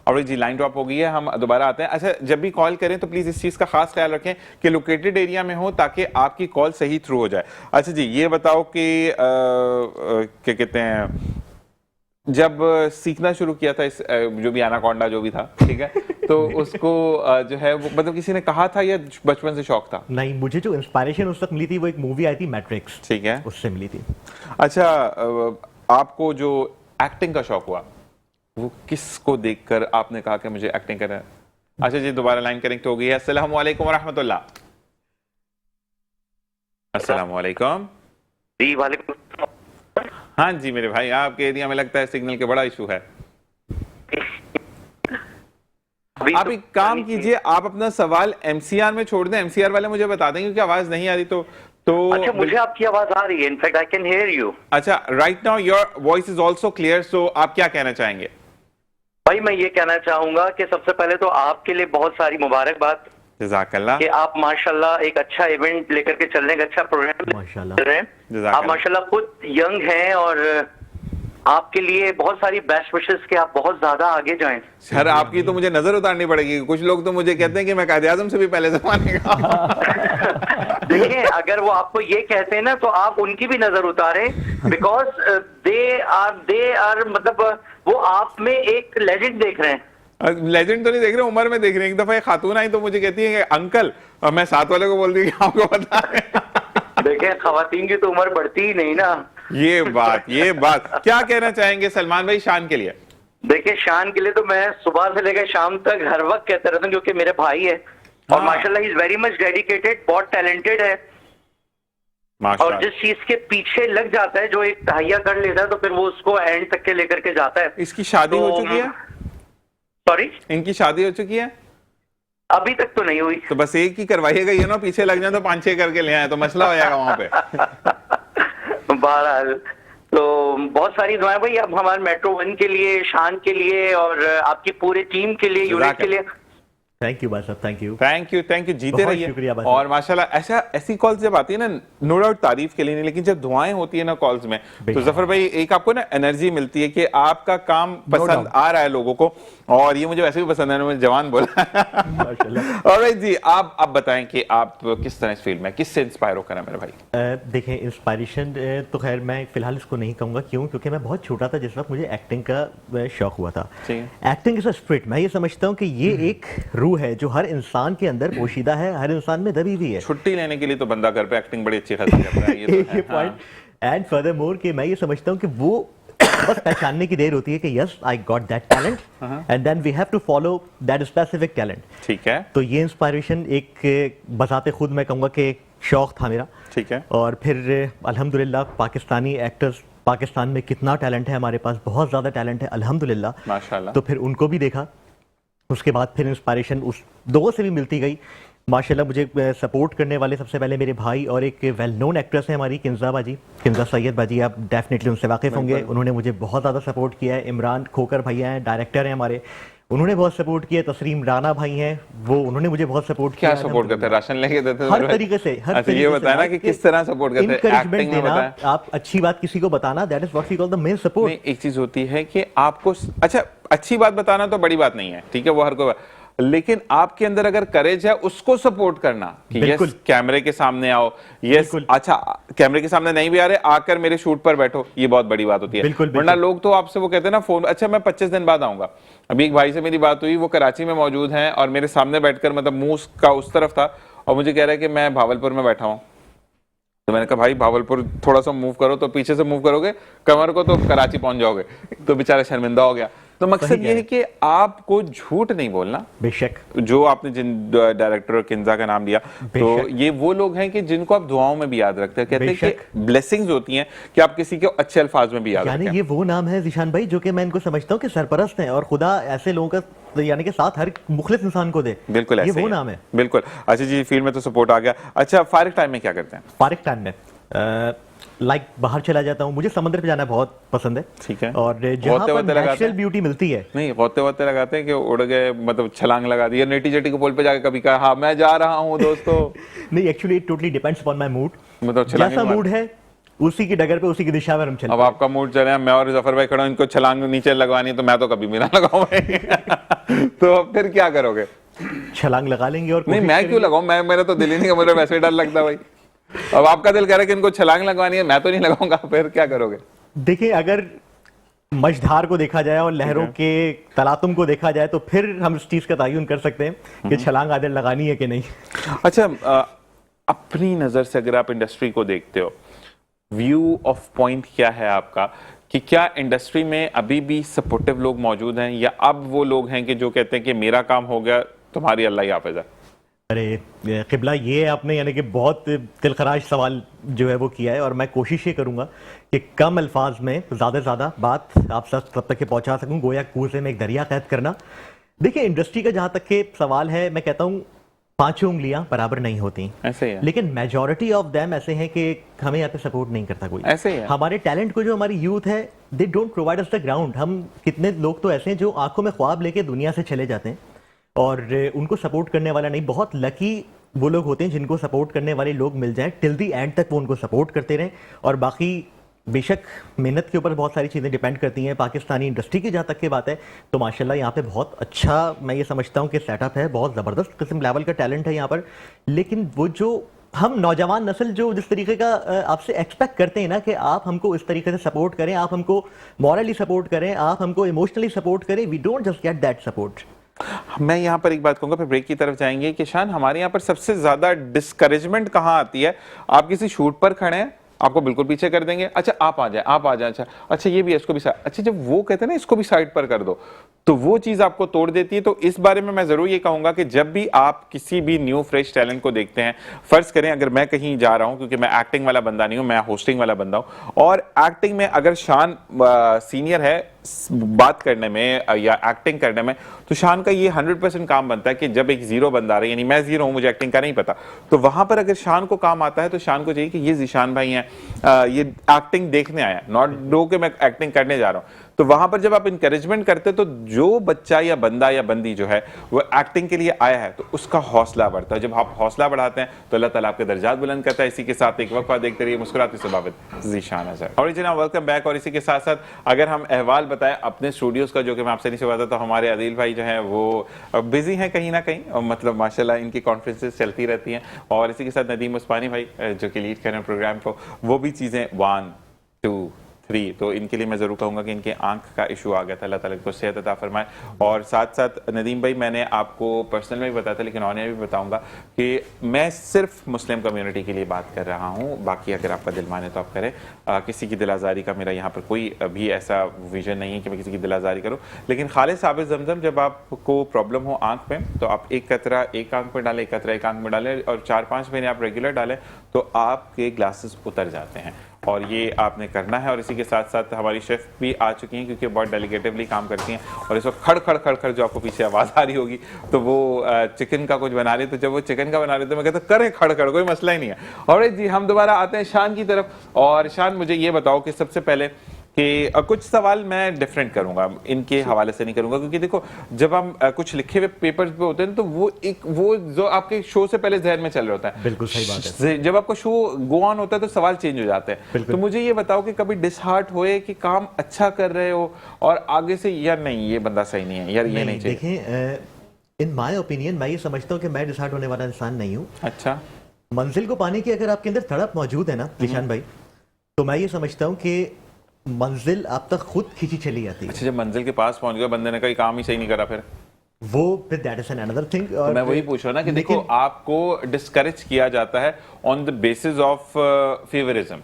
और जी, लाइन ड्रॉप हो गई है, हम दोबारा आते हैं। अच्छा, जब भी कॉल करें तो प्लीज इस चीज का खास ख्याल रखें कि लोकेटेड एरिया में हो ताकि आपकी कॉल सही थ्रू हो जाए। अच्छा जी, ये बताओ कि क्या कहते हैं, जब सीखना शुरू किया था, इस जो भी एनाकोंडा जो भी था, ठीक है, तो उसको जो है वो मतलब किसी ने कहा था या बचपन से शौक था? नहीं, मुझे जो इंस्पायरेशन उस वक्त मिली थी वो एक मूवी आई थी मैट्रिक्स, ठीक है, उससे मिली थी। अच्छा, आपको जो एक्टिंग का शौक हुआ वो किसको देखकर आपने कहा कि मुझे एक्टिंग करना है? अच्छा जी, दोबारा लाइन कनेक्ट हो गई है। अस्सलाम वालेकुम व रहमतुल्लाह। अस्सलाम वालेकुम। जी वालेकुम। हाँ जी मेरे भाई, आपके एरिया में लगता है सिग्नल के बड़ा इशू है। आप एक काम कीजिए, आप अपना सवाल एमसीआर में छोड़ दें, एमसीआर वाले मुझे बता देंगे, क्योंकि आवाज नहीं आ रही तो अच्छा, मुझे आपकी आवाज आ रही है, in fact I can hear you. अच्छा, right now your voice is also clear, so आप क्या कहना चाहेंगे? भाई मैं ये कहना चाहूंगा कि सबसे पहले तो आपके लिए बहुत सारी मुबारकबाद, जज़ाकल्लाह, कि आप माशाल्लाह एक अच्छा इवेंट लेकर के चलने का अच्छा प्रोग्राम माशाल्लाह कर रहे हैं। आप माशाल्लाह खुद यंग हैं और आपके लिए बहुत सारी बेस्ट विशेस कि आप बहुत ज्यादा आगे जाएं। सर, आपकी तो मुझे नजर उतारनी पड़ेगी। कुछ लोग तो मुझे कहते हैं कि मैं कायदे आज़म से भी पहले जमाने का। देखिए, अगर वो आपको ये कहते हैं ना तो आप उनकी भी नजर उतारें, बिकॉज दे आर मतलब वो आप में एक लेजेंड देख रहे हैं। लेजेंड तो नहीं देख रहे, उम्र में देख रहे हैं। एक दफा एक खातून आई तो मुझे कहती है कि अंकल, और मैं साथ वाले को बोल दी कि आपको पता है। देखिए, खवातीन की तो उम्र बढ़ती ही नहीं ना। ये बात क्या कहना चाहेंगे सलमान भाई शान के लिए? देखिए, शान के लिए तो मैं सुबह से लेकर शाम तक हर वक्त कहता रहता हूँ, क्योंकि मेरे भाई है और माशाल्लाह he is very much dedicated, बहुत टैलेंटेड है, और जिस चीज के पीछे लग जाता है, जो एक तहैया कर लेता है, तो फिर वो उसको एंड तक के लेकर के जाता है। इसकी शादी हो चुकी है? सॉरी, इनकी शादी हो चुकी है? अभी तक तो नहीं हुई। तो बस एक ही करवाइएगा, ये ना पीछे लग जाए तो 5-6 करके ले आए तो मसला हो जाएगा वहां पे। बहरहाल, तो बहुत सारी दुआएं भाई, अब हमारे मेट्रो 1 के लिए, शान के लिए और आपकी पूरी टीम के लिए, यूनिट के लिए। थैंक यू भाई साहब, थैंक यू, जीते रहिए। और माशाल्लाह ऐसी कॉल्स जब आती है ना, नो डाउट तारीफ के लिए नहीं, लेकिन जब दुआएं होती है ना कॉल्स में, तो जफर भाई एक आपको ना एनर्जी मिलती है कि आपका काम पसंद आ रहा है लोगों को, और ये मुझे वैसे भी पसंद है, मुझे जवान बोला। ऑलराइट जी, आप बताएं कि आप किस तरह इस फील्ड में किससे इंस्पायर होकर है मेरे भाई? देखें, इंस्पायरेशन तो खैर मैं फिलहाल इसको नहीं कहूँगा, क्योंकि मैं बहुत छोटा था जिस वक्त मुझे एक्टिंग का शौक हुआ था। एक्टिंग इज अ स्पिरिट, मैं ये समझता हूँ कि ये एक रूह है जो हर इंसान के अंदर पोशीदा है, हर इंसान में दबी हुई है। छुट्टी लेने के लिए तो बंदा घर पे एक्टिंग बड़ी अच्छी खासी करता है, ये तो पॉइंट। एंड फर्दरमोर कि मैं ये समझता हूँ कि वो बस पहचानने की देर होती है कि yes I got that talent, and then we have to follow that specific talent. ठीक है, तो ये इंस्पायरेशन एक बजाते खुद मैं कहूँगा कि एक शौक था मेरा। ठीक है, और फिर अल्हम्दुलिल्लाह पाकिस्तानी एक्टर्स, पाकिस्तान में कितना टैलेंट है हमारे पास, बहुत ज़्यादा टैलेंट है अल्हम्दुलिल्लाह, माशाल्लाह। तो फिर उनको भी देखा, उसके बाद फिर इंस्पायरेशन उस लोगों से भी मिलती गई। माशाल्लाह मुझे सपोर्ट करने वाले सबसे पहले मेरे भाई और एक वेल नोन एक्ट्रेस है हमारी, किंजा सैयद बाजी, आप डेफिनेटली उनसे वाकिफ होंगे, उन्होंने मुझे बहुत ज़्यादा सपोर्ट किया है। इमरान खोकर भैया हैं, डायरेक्टर हैं हमारे, उन्होंने बहुत सपोर्ट किया। तस्रीम राना भाई हैं, वो उन्होंने मुझे बहुत सपोर्ट किया। क्या सपोर्ट करते हैं? राशन लेके देते हैं हर तरीके से, हर अच्छा, ये बताया ना कि किस तरह सपोर्ट करते हैं? एनकरेजमेंट देना, आप अच्छी बात किसी को बताना, that is what we call the main support. एक चीज होती है कि आपको, अच्छा, अच्छी बात बताना तो बड़ी बात नहीं है, ठीक है, वो हर कोई, लेकिन आपके अंदर अगर करेज है उसको सपोर्ट करना कि यस कैमरे के सामने आओ, यस अच्छा कैमरे के सामने नहीं भी आ रहे, आकर मेरे शूट पर बैठो, ये बहुत बड़ी बात होती है। वरना लोग तो आपसे वो कहते हैं ना फोन, अच्छा मैं 25 दिन बाद आऊंगा। अभी एक भाई से मेरी बात हुई, वो कराची में मौजूद हैं और मेरे सामने बैठकर, मतलब मुंह का उस तरफ था और मुझे कह रहा है कि मैं भावलपुर में बैठा हूं। तो मैंने कहा भाई भावलपुर थोड़ा सा मूव करो, तो पीछे से मूव करोगे कमर को तो कराची पहुंच जाओगे। तो बेचारा शर्मिंदा हो गया। तो मकसद ये है कि आपको झूठ नहीं बोलना। बेशक, जो आपने जिन डायरेक्टर किंजा का नाम लिया, तो ये वो लोग हैं कि जिनको आप दुआओं में भी याद रखते हैं। कहते हैं कि ब्लेसिंग्स होती हैं कि आप किसी के अच्छे अल्फाज में भी याद रखें। ये वो नाम है ज़ीशान भाई जो कि मैं इनको समझता हूँ कि सरपरस्त हैं और खुदा ऐसे लोगों का यानी कि साथ हर मुखलिस इंसान को दे। बिल्कुल ये वो नाम है। बिल्कुल। अच्छा जी, फील्ड में तो सपोर्ट आ गया। अच्छा, फारिग टाइम में क्या करते हैं? फारिग टाइम में लाइक बाहर चला जाता हूँ, मुझे समुद्र पे जाना बहुत पसंद है। ठीक है। और जहाँ पर नेचुरल ब्यूटी मिलती है, नहीं होते लगाते हैं कि उड़ गए, मतलब छलांग लगा दी, नेटी जेटी को पोल पे जाके कभी कहा हाँ मैं जा रहा हूँ दोस्तों। नहीं, actually it totally depends upon my mood. मतलब जैसा मूड है उसी की डगर पे, उसी की दिशा में हम चलते हैं। अब आपका मूड चले, मैं और जफर भाई खड़ा, इनको छलांग नीचे लगवानी है तो मैं तो कभी भी ना लगाऊं। तो फिर क्या करोगे? छलांग लगा लेंगे। और नहीं, मैं क्यों लगाऊं? मेरा तो दिल ही नहीं, मुझे वैसे डर लगता भाई। अब आपका दिल कह रहा है कि इनको छलांग लगवानी है, मैं तो नहीं लगाऊंगा, फिर क्या करोगे? देखिए, अगर मझधार को देखा जाए और लहरों के तलातुम को देखा जाए तो फिर हम इस चीज का तयन कर सकते हैं कि छलांग आदर लगानी है कि नहीं। अच्छा, अपनी नजर से अगर आप इंडस्ट्री को देखते हो, व्यू ऑफ पॉइंट क्या है आपका, कि क्या इंडस्ट्री में अभी भी सपोर्टिव लोग मौजूद हैं, या अब वो लोग हैं कि जो कहते हैं कि मेरा काम हो गया, तुम्हारी अल्लाह ही हाफिज़ है? अरे किबला, ये आपने यानी कि बहुत दिलखराज सवाल जो है वो किया है, और मैं कोशिश ये करूंगा कि कम अल्फाज में ज़्यादा से ज़्यादा बात आप सब तक के पहुंचा सकूं, गोया कुएं में एक दरिया कैद करना। देखिए, इंडस्ट्री का जहां तक के सवाल है, मैं कहता हूं 5 उंगलियां बराबर नहीं होती, ऐसे ही है। लेकिन मेजॉरिटी ऑफ देम ऐसे हैं कि हमें यहाँ पे सपोर्ट नहीं करता कोई। ऐसे ही है। हमारे टैलेंट को, जो हमारी यूथ है, they don't provide us the ground. हम कितने लोग तो ऐसे हैं जो आंखों में ख्वाब लेके दुनिया से चले जाते हैं और उनको सपोर्ट करने वाला नहीं। बहुत लकी वो लोग होते हैं जिनको सपोर्ट करने वाले लोग मिल जाएं, टिल दी एंड तक वो उनको सपोर्ट करते रहें। और बाकी बेशक मेहनत के ऊपर बहुत सारी चीज़ें डिपेंड करती हैं। पाकिस्तानी इंडस्ट्री की जहाँ तक की बात है तो माशाल्लाह यहाँ पे बहुत अच्छा, मैं ये समझता हूँ कि सेटअप है, बहुत ज़बरदस्त किस्म लेवल का टैलेंट है यहाँ पर। लेकिन वो जो हम नौजवान नस्ल जो जिस तरीके का आपसे एक्सपेक्ट करते हैं ना कि आप हमको इस तरीके से सपोर्ट करें, आप हमको मॉरली सपोर्ट करें, आप हमको इमोशनली सपोर्ट करें, we don't just get that support. मैं यहाँ पर एक बात कहूंगा, फिर ब्रेक की तरफ जाएंगे कि शान, हमारे यहाँ पर सबसे ज्यादा डिस्करेजमेंट कहाँ आती है? आप किसी शूट पर खड़े हैं, आपको बिल्कुल पीछे कर देंगे, अच्छा आप आ जाए, अच्छा ये भी है, इसको भी साइड, अच्छा जब वो कहते हैं ना इसको भी साइड पर कर दो, तो वो चीज आपको तोड़ देती है। तो इस बारे में मैं जरूर ये कहूंगा कि जब भी आप किसी भी न्यू फ्रेश टैलेंट को देखते हैं, फर्ज करें अगर मैं कहीं जा रहा हूं, क्योंकि मैं एक्टिंग वाला बंदा नहीं हूं, मैं होस्टिंग वाला बंदा हूं, और एक्टिंग में अगर शान सीनियर है बात करने में या एक्टिंग करने में, तो शान का ये 100% काम बनता है कि जब एक जीरो बंदा रहा है, यानी मैं जीरो हूं, मुझे एक्टिंग का नहीं पता, तो वहां पर अगर शान को काम आता है तो शान को चाहिए कि ये ज़ीशान भाई हैं, ये एक्टिंग देखने आया, नॉट डो कि मैं एक्टिंग करने जा रहा हूं। तो वहां पर जब आप इंकरेजमेंट करते तो जो बच्चा या बंदा या बंदी जो है वो एक्टिंग के लिए आया है तो उसका हौसला बढ़ता है। जब आप हौसला बढ़ाते हैं तो अल्लाह ताला आपके दर्जात बुलंद करता है। इसी के साथ एक वक्फा देखते रहिए मुस्कुराती सुबावत ज़ीशान अज़हर। और जी वेलकम बैक। और इसी के साथ साथ अगर हम अहवाल बताएं अपने स्टूडियोज का, जो कि मैं आपसे नहीं से बताता, तो हमारे आदिल भाई जो है वो बिजी हैं कहीं ना कहीं, और मतलब माशाल्लाह इनकी कॉन्फ्रेंसेस चलती रहती हैं। और इसी के साथ नदीम उस्मानी भाई जो कि लीड कर रहे हैं प्रोग्राम को, वो भी चीज़ें 1 2 3, तो इनके लिए मैं ज़रूर कहूँगा कि इनके आंख का इशू आ गया था, अल्लाह ताला को सेहत अता फरमाए। और साथ साथ नदीम भाई, मैंने आपको पर्सनल में भी बताया था, लेकिन ऑनलाइन भी बताऊँगा कि मैं सिर्फ मुस्लिम कम्युनिटी के लिए बात कर रहा हूँ, बाकी अगर आपका दिल माने तो आप करें। किसी की दिल आज़ारी का मेरा यहाँ पर कोई भी ऐसा विजन नहीं है कि मैं किसी की दिल आज़ारी करूँ, लेकिन खालिस आबिद ज़मज़म, जब आपको प्रॉब्लम हो आँख में तो आप एक कतरा एक आँख में डालें, एक कतरा एक आँख में डालें, और 4-5 महीने आप रेगुलर डालें तो आपके ग्लासेस उतर जाते हैं। और ये आपने करना है। और इसी के साथ साथ हमारी शेफ भी आ चुकी हैं, क्योंकि बहुत डेलिकेटिवली काम करती हैं, और इस वक्त खड़ खड़ खड़ खड़ जो आपको पीछे आवाज़ आ रही होगी, तो वो चिकन का कुछ बना रही है। तो जब वो चिकन का बना रही तो मैं कहता करें खड़ खड़, कोई मसला ही नहीं है। और जी हम दोबारा आते हैं शान की तरफ। और शान, मुझे ये बताओ कि सबसे पहले कि कुछ सवाल मैं डिफरेंट करूंगा, इनके हवाले से नहीं करूंगा, क्योंकि देखो जब हम कुछ लिखे हुए पेपर्स पे होते हैं तो वो जो आपके शो से पहले जहन में चल रहा होता है, बिल्कुल सही बात है। जब आपका शो गो ऑन होता है तो सवाल चेंज हो जाते हैं। तो मुझे ये बताओ कि कभी डिसहार्ट हुए कि काम अच्छा कर रहे हो और आगे से यार नहीं ये बंदा सही नहीं है, यार ये नहीं चाहिए? देखिए, इन माय ओपिनियन मैं ये समझता हूँ कि मैं डिसहार्ट होने वाला इंसान नहीं हूँ। अच्छा, मंजिल को पाने की अगर आपके अंदर तड़प मौजूद है ना निशान भाई, तो मैं ये समझता हूँ कि मंजिल आप तक खुद खींची चली जाती है। अच्छा, जब मंजिल के पास पहुंच गए बंदे ने कहा काम ही सही नहीं करा, फिर वो दैट इज अनदर थिंग। तो मैं वही पूछ रहा हूं ना कि देखो आपको डिस्करेज किया जाता है on the basis of favouritism.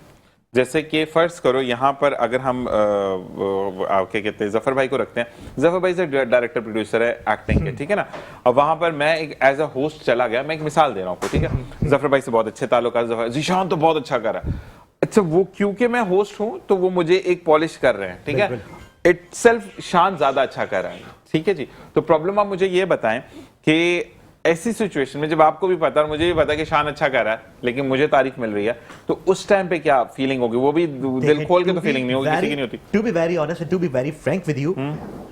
जैसे कि फर्ज करो यहाँ पर अगर हम क्या कहते हैं जफर भाई को रखते हैं, जफर भाई से डायरेक्टर प्रोड्यूसर है एक्टिंग के, ठीक है ना। अब वहां पर मैं एक एज अ होस्ट चला गया, मैं एक मिसाल दे रहा हूँ, ठीक है। जफर भाई से बहुत अच्छे ताल्लुकात, जीशान तो बहुत अच्छा कर रहा है। अच्छा, वो क्योंकि मैं होस्ट हूं तो वो मुझे एक पॉलिश कर रहे हैं, ठीक है, इटसेल्फ शान ज्यादा अच्छा कर रहा है, ठीक है जी। तो प्रॉब्लम आप मुझे ये बताएं कि ऐसी सिचुएशन में जब आपको भी पता और मुझे भी पता कि शान अच्छा कर रहा है लेकिन मुझे तारीफ मिल रही है, तो उस टाइम पे क्या फीलिंग होगी? वो भी दिल खोल के तो फीलिंग नहीं होगी, किसी की नहीं होती। To be very honest and to be very frank with you,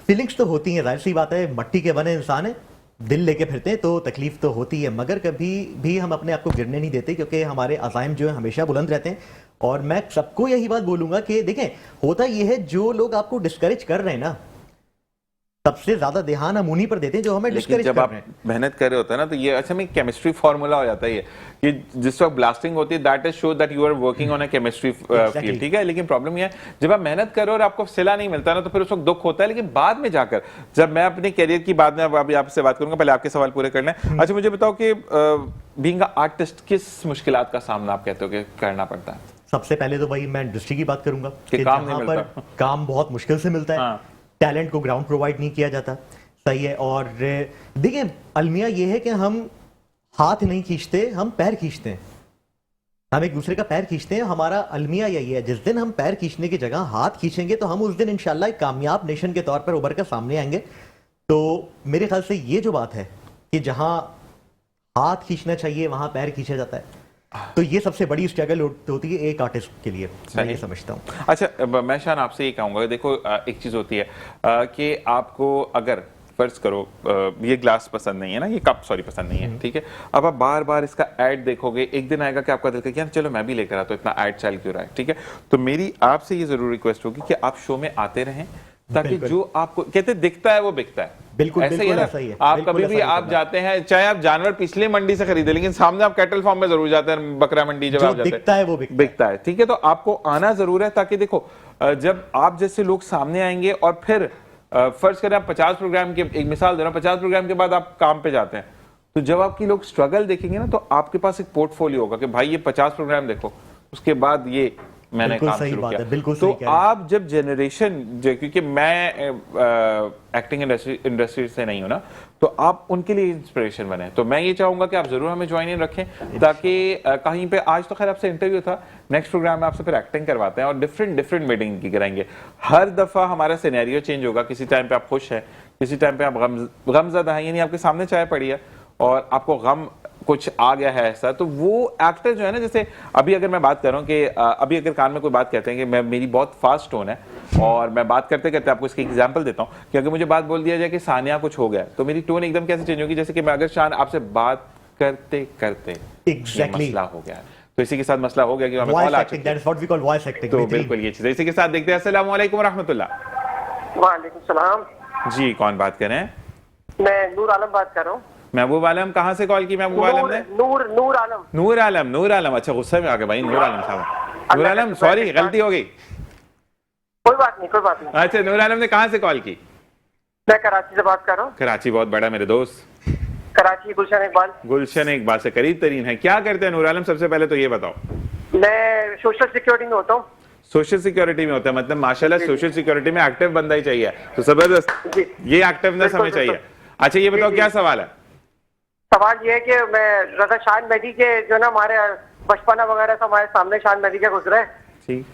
feelings तो होती हैं, जाहिर सी बात है, मट्टी के बने इंसान है, दिल लेके फिरते हैं तो तकलीफ तो होती है, मगर कभी भी हम अपने आप को गिरने नहीं देते, क्योंकि हमारे अज़ाइम जो है हमेशा बुलंद रहते हैं। और मैं सबको यही बात बोलूंगा कि देखें, होता यह है जो लोग आपको डिस्करेज कर रहे हैं ना, सबसे ज्यादा ध्यान हम उन्हीं पर देते हैं जो हमें डिस्करेज जब कर आप रहे हैं। मेहनत कर रहे होते हैं ना, तो ये अच्छा में केमिस्ट्री फार्मूला हो जाता है ये कि जिस वक्त ब्लास्टिंग होती है that is show that you are working on a chemistry field, ठीक है। लेकिन प्रॉब्लम ये है जब आप मेहनत करो और आपको सिला नहीं मिलता ना, तो फिर उस वक्त दुख होता है। लेकिन बाद में जाकर जब मैं अपने करियर की बाद में अभी आपसे बात करूंगा, पहले आपके सवाल पूरे करना है। अच्छा, मुझे बताओ कि बीइंग अ आर्टिस्ट किस मुश्किलात का सामना आप कहते हो कि करना पड़ता है? सबसे पहले तो भाई मैं इंडस्ट्री की बात करूंगा कि काम नहीं जहां पर मिलता। काम बहुत मुश्किल से मिलता है, हाँ। टैलेंट को ग्राउंड प्रोवाइड नहीं किया जाता, सही है। और देखिए, अलमिया ये है कि हम हाथ नहीं खींचते, हम पैर खींचते हैं, हम एक दूसरे का पैर खींचते हैं। हमारा अलमिया यही है, जिस दिन हम पैर खींचने की जगह हाथ खींचेंगे तो हम उस दिन इंशाल्लाह एक कामयाब नेशन के तौर पर उभर कर सामने आएंगे। तो मेरे ख्याल से ये जो बात है कि जहां हाथ खींचना चाहिए वहां पैर खींचा जाता है, तो ये सबसे बड़ी स्ट्रगल होती है एक आर्टिस्ट के लिए, मैं ये समझता हूँ। अच्छा, मैं शान आपसे ये कहूंगा, देखो एक चीज होती है कि आपको अगर फर्ज करो ये ग्लास पसंद नहीं है ना, ये कप सॉरी पसंद नहीं है, ठीक है। अब आप बार बार इसका ऐड देखोगे, एक दिन आएगा कि आपका दिल कहेगा चलो मैं भी लेकर आता हूं, इतना ऐड चल क्यों रहा है, ठीक है। तो मेरी आपसे ये जरूर रिक्वेस्ट होगी कि आप शो में आते रहें, ताकि जो आपको कहते दिखता है वो बिकता है। बिल्कुल ऐसा ही है बिल्कुल ऐसा ही है। आप बिल्कुल कभी ऐसा भी ही आप करना। जाते हैं, चाहे आप जानवर पिछले मंडी से खरीदे, लेकिन सामने आप कैटल फार्म में जरूर जाते हैं, बकरा मंडी जब जो आप जाते दिखता है वो बिकता है, ठीक है। तो आपको आना जरूर है, ताकि देखो जब आप जैसे लोग सामने आएंगे और फिर फर्ज करें आप 50 प्रोग्राम के, एक मिसाल दे रहा हूं, 50 प्रोग्राम के बाद आप काम पे जाते हैं, तो जब आपकी लोग स्ट्रगल देखेंगे ना, तो आपके पास एक पोर्टफोलियो होगा कि भाई ये 50 प्रोग्राम देखो, उसके बाद ये मैंने काम शुरू किया। बिल्कुल तो सही कह रहे हैं। आप जब जनरेशन, क्योंकि मैं एक्टिंग इंडस्ट्री से नहीं हूं ना, तो आप उनके लिए इंस्पिरेशन बने। तो मैं ये चाहूंगा कि आप जरूर हमें ज्वाइन इन रखें, ताकि कहीं पे, आज तो खैर आपसे इंटरव्यू था, नेक्स्ट प्रोग्राम में आपसे फिर एक्टिंग करवाते हैं और डिफरेंट मीटिंग की कराएंगे। हर दफा हमारा सिनेरियो चेंज होगा, किसी टाइम पे आप खुश हैं, किसी टाइम पे आप गमज़दा हैं, यानी आपके सामने चाय पड़ी है और आपको गम कुछ आ गया है ऐसा, तो वो एक्टर जो है ना, जैसे अभी अगर मैं बात कर रहा हूँ कि अभी अगर कान में कोई बात कहते हैं कि मेरी बहुत फास्ट टोन है और मैं बात करते करते आपको इसकी एग्जांपल देता हूँ कि अगर मुझे बात बोल दिया जाए कि सानिया कुछ हो गया, तो मेरी टोन एकदम कैसे चेंज होगी, जैसे कि मैं अगर शान आपसे बात करते करते मसला हो गया, तो इसी के साथ मसला हो गया कि हमें कॉल आ चुकी है, तो बिल्कुल ये चीज। इसी के साथ देखते हैं। अस्सलाम वालेकुम रहमतुल्लाह। वालेकुम सलाम जी, कौन बात कर रहे हैं? मैं नूर आलम बात कर रहा हूँ। महबूब आलम, कहाँ से कॉल की महबूब आलम ने? नूर आलम। नूर आलम, अच्छा गुस्से में आ गए भाई, नूर आलम साहब। नूर आलम सॉरी, गलती हो गई। कोई बात नहीं। अच्छा, नूर आलम ने कहाँ से कॉल की? मैं कराची से बात कर रहा हूँ। कराची बहुत बड़ा मेरे दोस्त, कराची गुलशन इकबाल से करीब तरीन है। क्या करते हैं नूर आलम, सबसे पहले तो ये बताओ? मैं सोशल सिक्योरिटी में होता हूँ। सोशल सिक्योरिटी में होता है, मतलब माशाल्लाह सोशल सिक्योरिटी में एक्टिव बंदा ही चाहिए, तो जबरदस्त ये एक्टिवनेस हमें चाहिए। अच्छा, ये बताओ क्या सवाल है? सवाल ये है कि मैं रजा शान मेहदी के जो ना हमारे बचपना वगैरह से हमारे सामने शान मेहदी के गुजरे,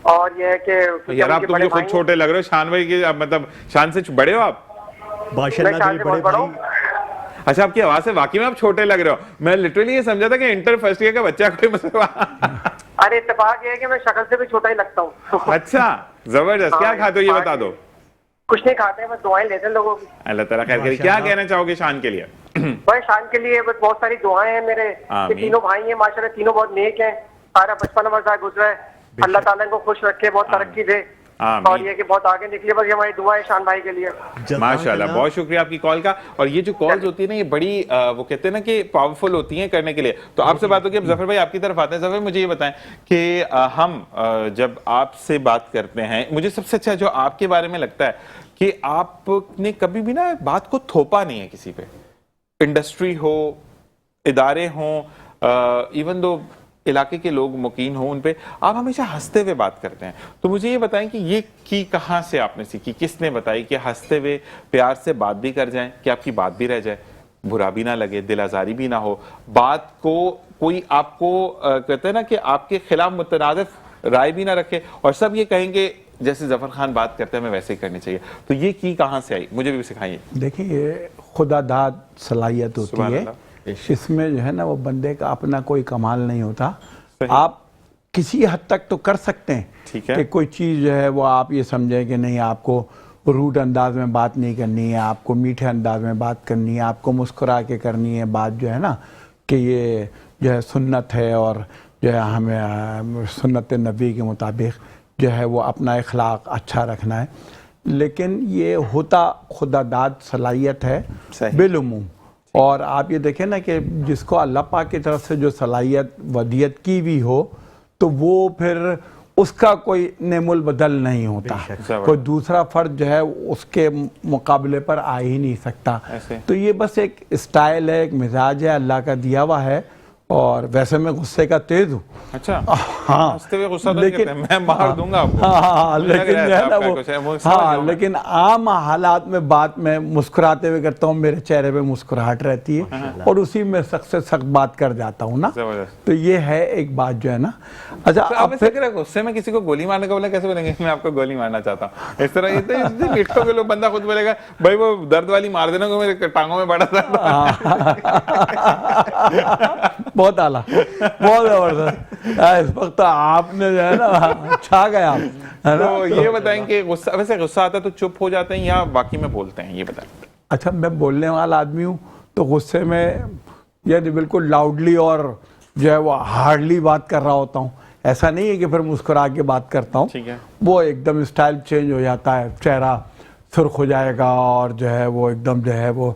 और ये है कि यार आप तो मुझे खुद छोटे लग रहे हो शान भाई के, मतलब शान से बड़े हो आप? अच्छा, आपकी आवाज से वाकई में आप छोटे लग रहे हो। मैं लिटरली ये समझा था कि इंटर फर्स्ट ईयर का बच्चा कोई, मतलब अरे इत्तेफाक ये है कि मैं शक्ल से भी छोटा ही लगता हूँ। अच्छा, जबरदस्त। क्या खाते हो ये बता दो। कुछ नहीं खाते हैं, बस दुआएं लेते हैं लोगों की। अल्लाह ताला खैर करे। क्या कहना चाहोगे शान के लिए? भाई शान के लिए बस बहुत सारी दुआएं हैं मेरे कि तीनों भाई हैं माशाल्लाह, तीनों बहुत नेक हैं, सारा बचपन मजा गुजरा है, अल्लाह ताला इनको खुश रखे, बहुत तरक्की दे और ये कि बहुत आगे निकले, बस ये हमारी दुआ है शान भाई के लिए। माशाल्लाह, बहुत शुक्रिया आपकी कॉल का। और ये जो कॉल्स होती है ना, ये बड़ी वो कहते हैं ना कि पावरफुल होती हैं करने के लिए। तो आपसे बात होगी, अब जफर भाई आपकी तरफ आते हैं। जफर, मुझे ये बताएं कि हम जब आपसे बात करते हैं, मुझे सबसे अच्छा जो आपके बारे में लगता है कि आपने कभी भी ना बात को थोपा नहीं है किसी पे, इंडस्ट्री हो, इदारे हों, इवन दो इलाके के लोग मुकीन हो, उन पे आप हमेशा हंसते हुए बात करते हैं। तो मुझे ये बताएं कि ये की कहाँ से आपने सीखी, किसने बताई कि हंसते हुए प्यार से बात भी कर जाएं, कि आपकी बात भी रह जाए, बुरा भी ना लगे, दिल आजारी भी ना हो, बात को कोई आपको कहते हैं ना कि आपके खिलाफ मुतनादिफ राय भी ना रखे और सब ये कहेंगे जैसे जफर खान बात करते हैं हमें वैसे ही करनी चाहिए। तो ये की कहाँ से आई, मुझे भी सिखाइए। देखिए, ये खुदादाद सलाहियत होती है, इसमें जो है ना वो बंदे का अपना कोई कमाल नहीं होता। आप किसी हद तक तो कर सकते हैं, ठीक है, कि कोई चीज़ जो है वो आप ये समझें कि नहीं, आपको रूड अंदाज में बात नहीं करनी है, आपको मीठे अंदाज में बात करनी है, आपको मुस्कुरा के करनी है बात, जो है ना कि ये जो है सुन्नत है और जो है हमें सुन्नत नबी के मुताबिक जो है वो अपना इखलाक अच्छा रखना है। लेकिन ये होता खुदादाद सलाहियत है बिलुमूम। और आप ये देखें ना कि जिसको अल्लाह पाक की तरफ से जो सलाहियत वदियत की भी हो तो वो फिर उसका कोई नेमुल बदल नहीं होता, कोई दूसरा फर्द जो है उसके मुकाबले पर आ ही नहीं सकता। तो ये बस एक स्टाइल है, एक मिजाज है, अल्लाह का दिया हुआ है। और वैसे मैं गुस्से का तेज हूँ। अच्छा, हाँ, गुस्सा लेकिन मैं मार दूंगा आपको। हाँ, लेकिन जो है ना वो, हाँ, लेकिन आम हालात में बात मैं मुस्कुराते हुए करता हूँ, मेरे चेहरे पे मुस्कुराहट रहती है और उसी में सख्त से सख्त बात कर जाता हूँ ना। तो ये है एक बात जो है ना। अच्छा, अब गुस्से में किसी को गोली मारने का बोला, कैसे बोलेंगे मैं आपको गोली मारना चाहता हूँ? इस तरह मिनटों के लोग बंदा खुद बोलेगा भाई वो दर्द वाली मार देना को मेरे टांगों में बड़ा दर्द। बहुत आला, बहुत जबरदस्त। इस वक्त तो आपने जो है ना छा गया आप, है ना? तो ये बताएं कि गुस्सा, वैसे गुस्सा आता है तो चुप हो जाते हैं या बाकी में बोलते हैं, ये बताएं। अच्छा, मैं बोलने वाला आदमी हूँ तो गुस्से में यदि बिल्कुल लाउडली और जो है वो हार्डली बात कर रहा होता हूँ। ऐसा नहीं है कि फिर मुस्कुरा के बात करता हूँ, वो एकदम स्टाइल चेंज हो जाता है, चेहरा सुर्ख हो जाएगा और जो है वो एकदम जो है वो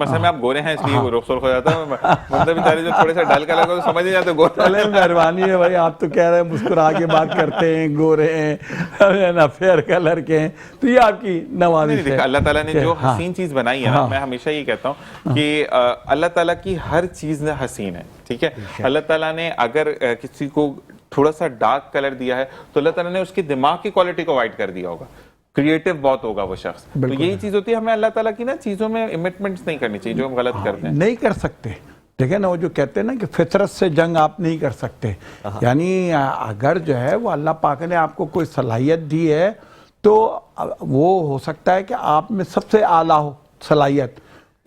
मसल में आप गोरे हैं इसलिए वो सुर्ख हो जाता है। मतलब बेचारे जो थोड़े से डल कलर को तो समझ नहीं जाते गोरे। चले, मेहरबानी है भाई, आप तो कह रहे हैं मुस्कुरा के बात करते हैं, गोरे हैं ना, फेयर कलर के हैं, तो ये आपकी नवाज़िश है। अल्लाह ताला ने जो हसीन चीज बनाई है ना, मैं हमेशा ये कहता हूँ कि अल्लाह ताला की हर चीज हसीन है, ठीक है। अल्लाह ताला ने अगर किसी को थोड़ा सा डार्क कलर दिया है तो अल्लाह ताला ने उसके दिमाग की क्वालिटी को वाइट कर दिया होगा, क्रिएटिव बहुत होगा वो शख्स। तो यही चीज होती है, हमें अल्लाह ताला की ना चीजों में इमिटमेंट्स नहीं करनी चाहिए जो हम गलत करते हैं। नहीं कर सकते, ठीक है ना, वो जो कहते हैं ना कि फितरत से जंग आप नहीं कर सकते। यानी अगर जो है वो अल्लाह पाक ने आपको कोई सलाहियत दी है तो वो हो सकता है कि आप में सबसे आला हो सलाहियत,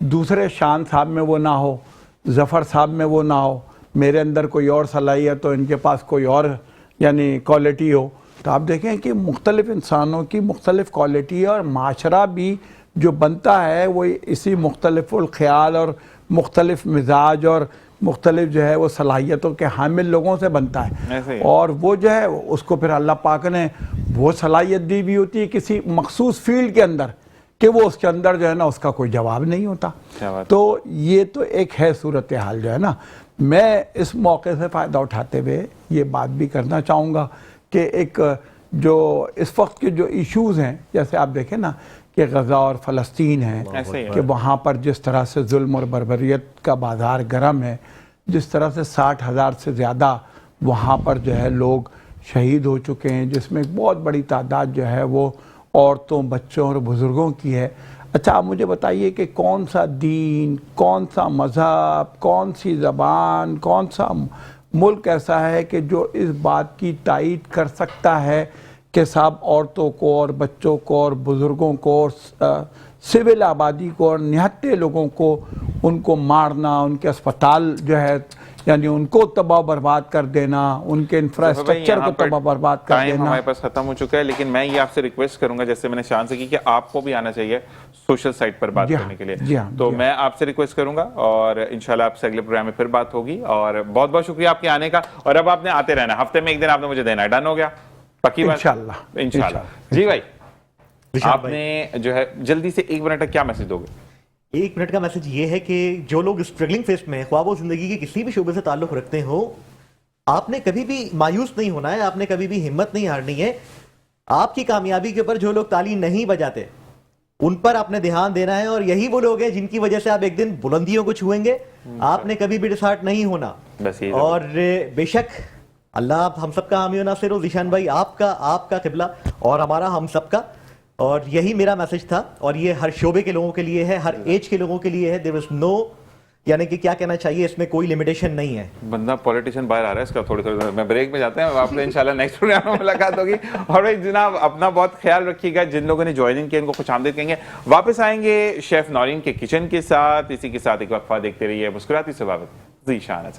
दूसरे शान साहब में वो ना हो, जफ़र साहब में वो ना हो, मेरे अंदर कोई और सलाहियत हो, इनके पास कोई और यानी क्वालिटी हो। तो आप देखें कि मुख्तलिफ इंसानों की मुख्तलिफ क्वालिटी है और माशरा भी जो बनता है वो इसी मुख्तलिफुल ख्याल और मुख्तलिफ मिजाज और मुख्तलिफ जो है वो सलाहियतों के हामिल लोगों से बनता है। और वो जो है उसको फिर अल्लाह पाक ने वो सलाहियत दी भी होती है किसी मखसूस फील्ड के अंदर कि वो उसके अंदर जो है ना उसका कोई जवाब नहीं होता। तो ये तो एक है सूरत हाल जो है ना। मैं इस मौके से फ़ायदा उठाते हुए ये बात भी करना चाहूँगा कि एक जो इस वक्त के जो इश्यूज़ हैं, जैसे आप देखें ना कि गज़ा और फ़लस्तीन है कि वहाँ पर जिस तरह से जुल्म और बर्बरियत का बाज़ार गर्म है, जिस तरह से 60,000 से ज़्यादा वहाँ पर जो है लोग शहीद हो चुके हैं, जिसमें एक बहुत बड़ी तादाद जो है वो औरतों, बच्चों और बुज़ुर्गों की है। अच्छा, आप मुझे बताइए कि कौन सा दीन, कौन सा मज़हब, कौन सी ज़बान, कौन सा मुल्क ऐसा है कि जो इस बात की तायीद कर सकता है कि साहब औरतों को और बच्चों को और बुज़ुर्गों को और सिविल आबादी को और निहत्ते लोगों को उनको मारना, उनके अस्पताल जो है यानी उनको तबाह बर्बाद कर देना, उनके इंफ्रास्ट्रक्चर को तबाह बर्बाद कर देना। हमारे पास खत्म हो चुका है, लेकिन मैं ये आपसे रिक्वेस्ट करूंगा, जैसे मैंने शान से की, कि आपको भी आना चाहिए सोशल साइट पर बात करने के लिए। तो मैं आपसे रिक्वेस्ट करूंगा और इंशाल्लाह आपसे अगले प्रोग्राम में फिर बात होगी। और बहुत बहुत शुक्रिया आपके आने का। और अब आपने आते रहना, हफ्ते में एक दिन आपने मुझे देना है। डन हो गया? पक्की बात? इंशाल्लाह। जी भाई, आपने जो है जल्दी से 1 मिनट तक क्या मैसेज दोगे? 1 मिनट का मैसेज ये है कि जो लोग स्ट्रगलिंग फेस में ख्वाब वो जिंदगी के किसी भी शोबे से ताल्लुक रखते हो, आपने कभी भी मायूस नहीं होना है, आपने कभी भी हिम्मत नहीं हारनी है। आपकी कामयाबी के ऊपर जो लोग ताली नहीं बजाते उन पर आपने ध्यान देना है, और यही वो लोग हैं जिनकी वजह से आप एक दिन बुलंदियों को छुएंगे। आपने कभी भी डिसहार्ट नहीं होना। और बेशक अल्लाह हम सबका हामी नासिर हो। ज़ीशान भाई, आपका किबला और हमारा हम सबका, और यही मेरा मैसेज था। और ये हर शोबे के लोगों के लिए है, हर एज के लोगों के लिए है। देयर इज नो, यानी कि क्या कहना चाहिए, इसमें कोई लिमिटेशन नहीं है। बंदा पॉलिटिशियन बाहर आ रहा है इसका। थोड़ी मैं ब्रेक में जाते हैं, आपसे इंशाल्लाह नेक्स्ट प्रोग्राम में मुलाकात होगी। और भाई जनाब, अपना बहुत ख्याल रखिएगा। जिन लोगों ने ज्वाइनिंग किया इनको खुशामदीद कहेंगे। वापस आएंगे शेफ नौरीन के किचन के साथ। इसी के साथ एक वक्फा देखते रहिए। मुस्कुराती सुबावत ज़ीशान।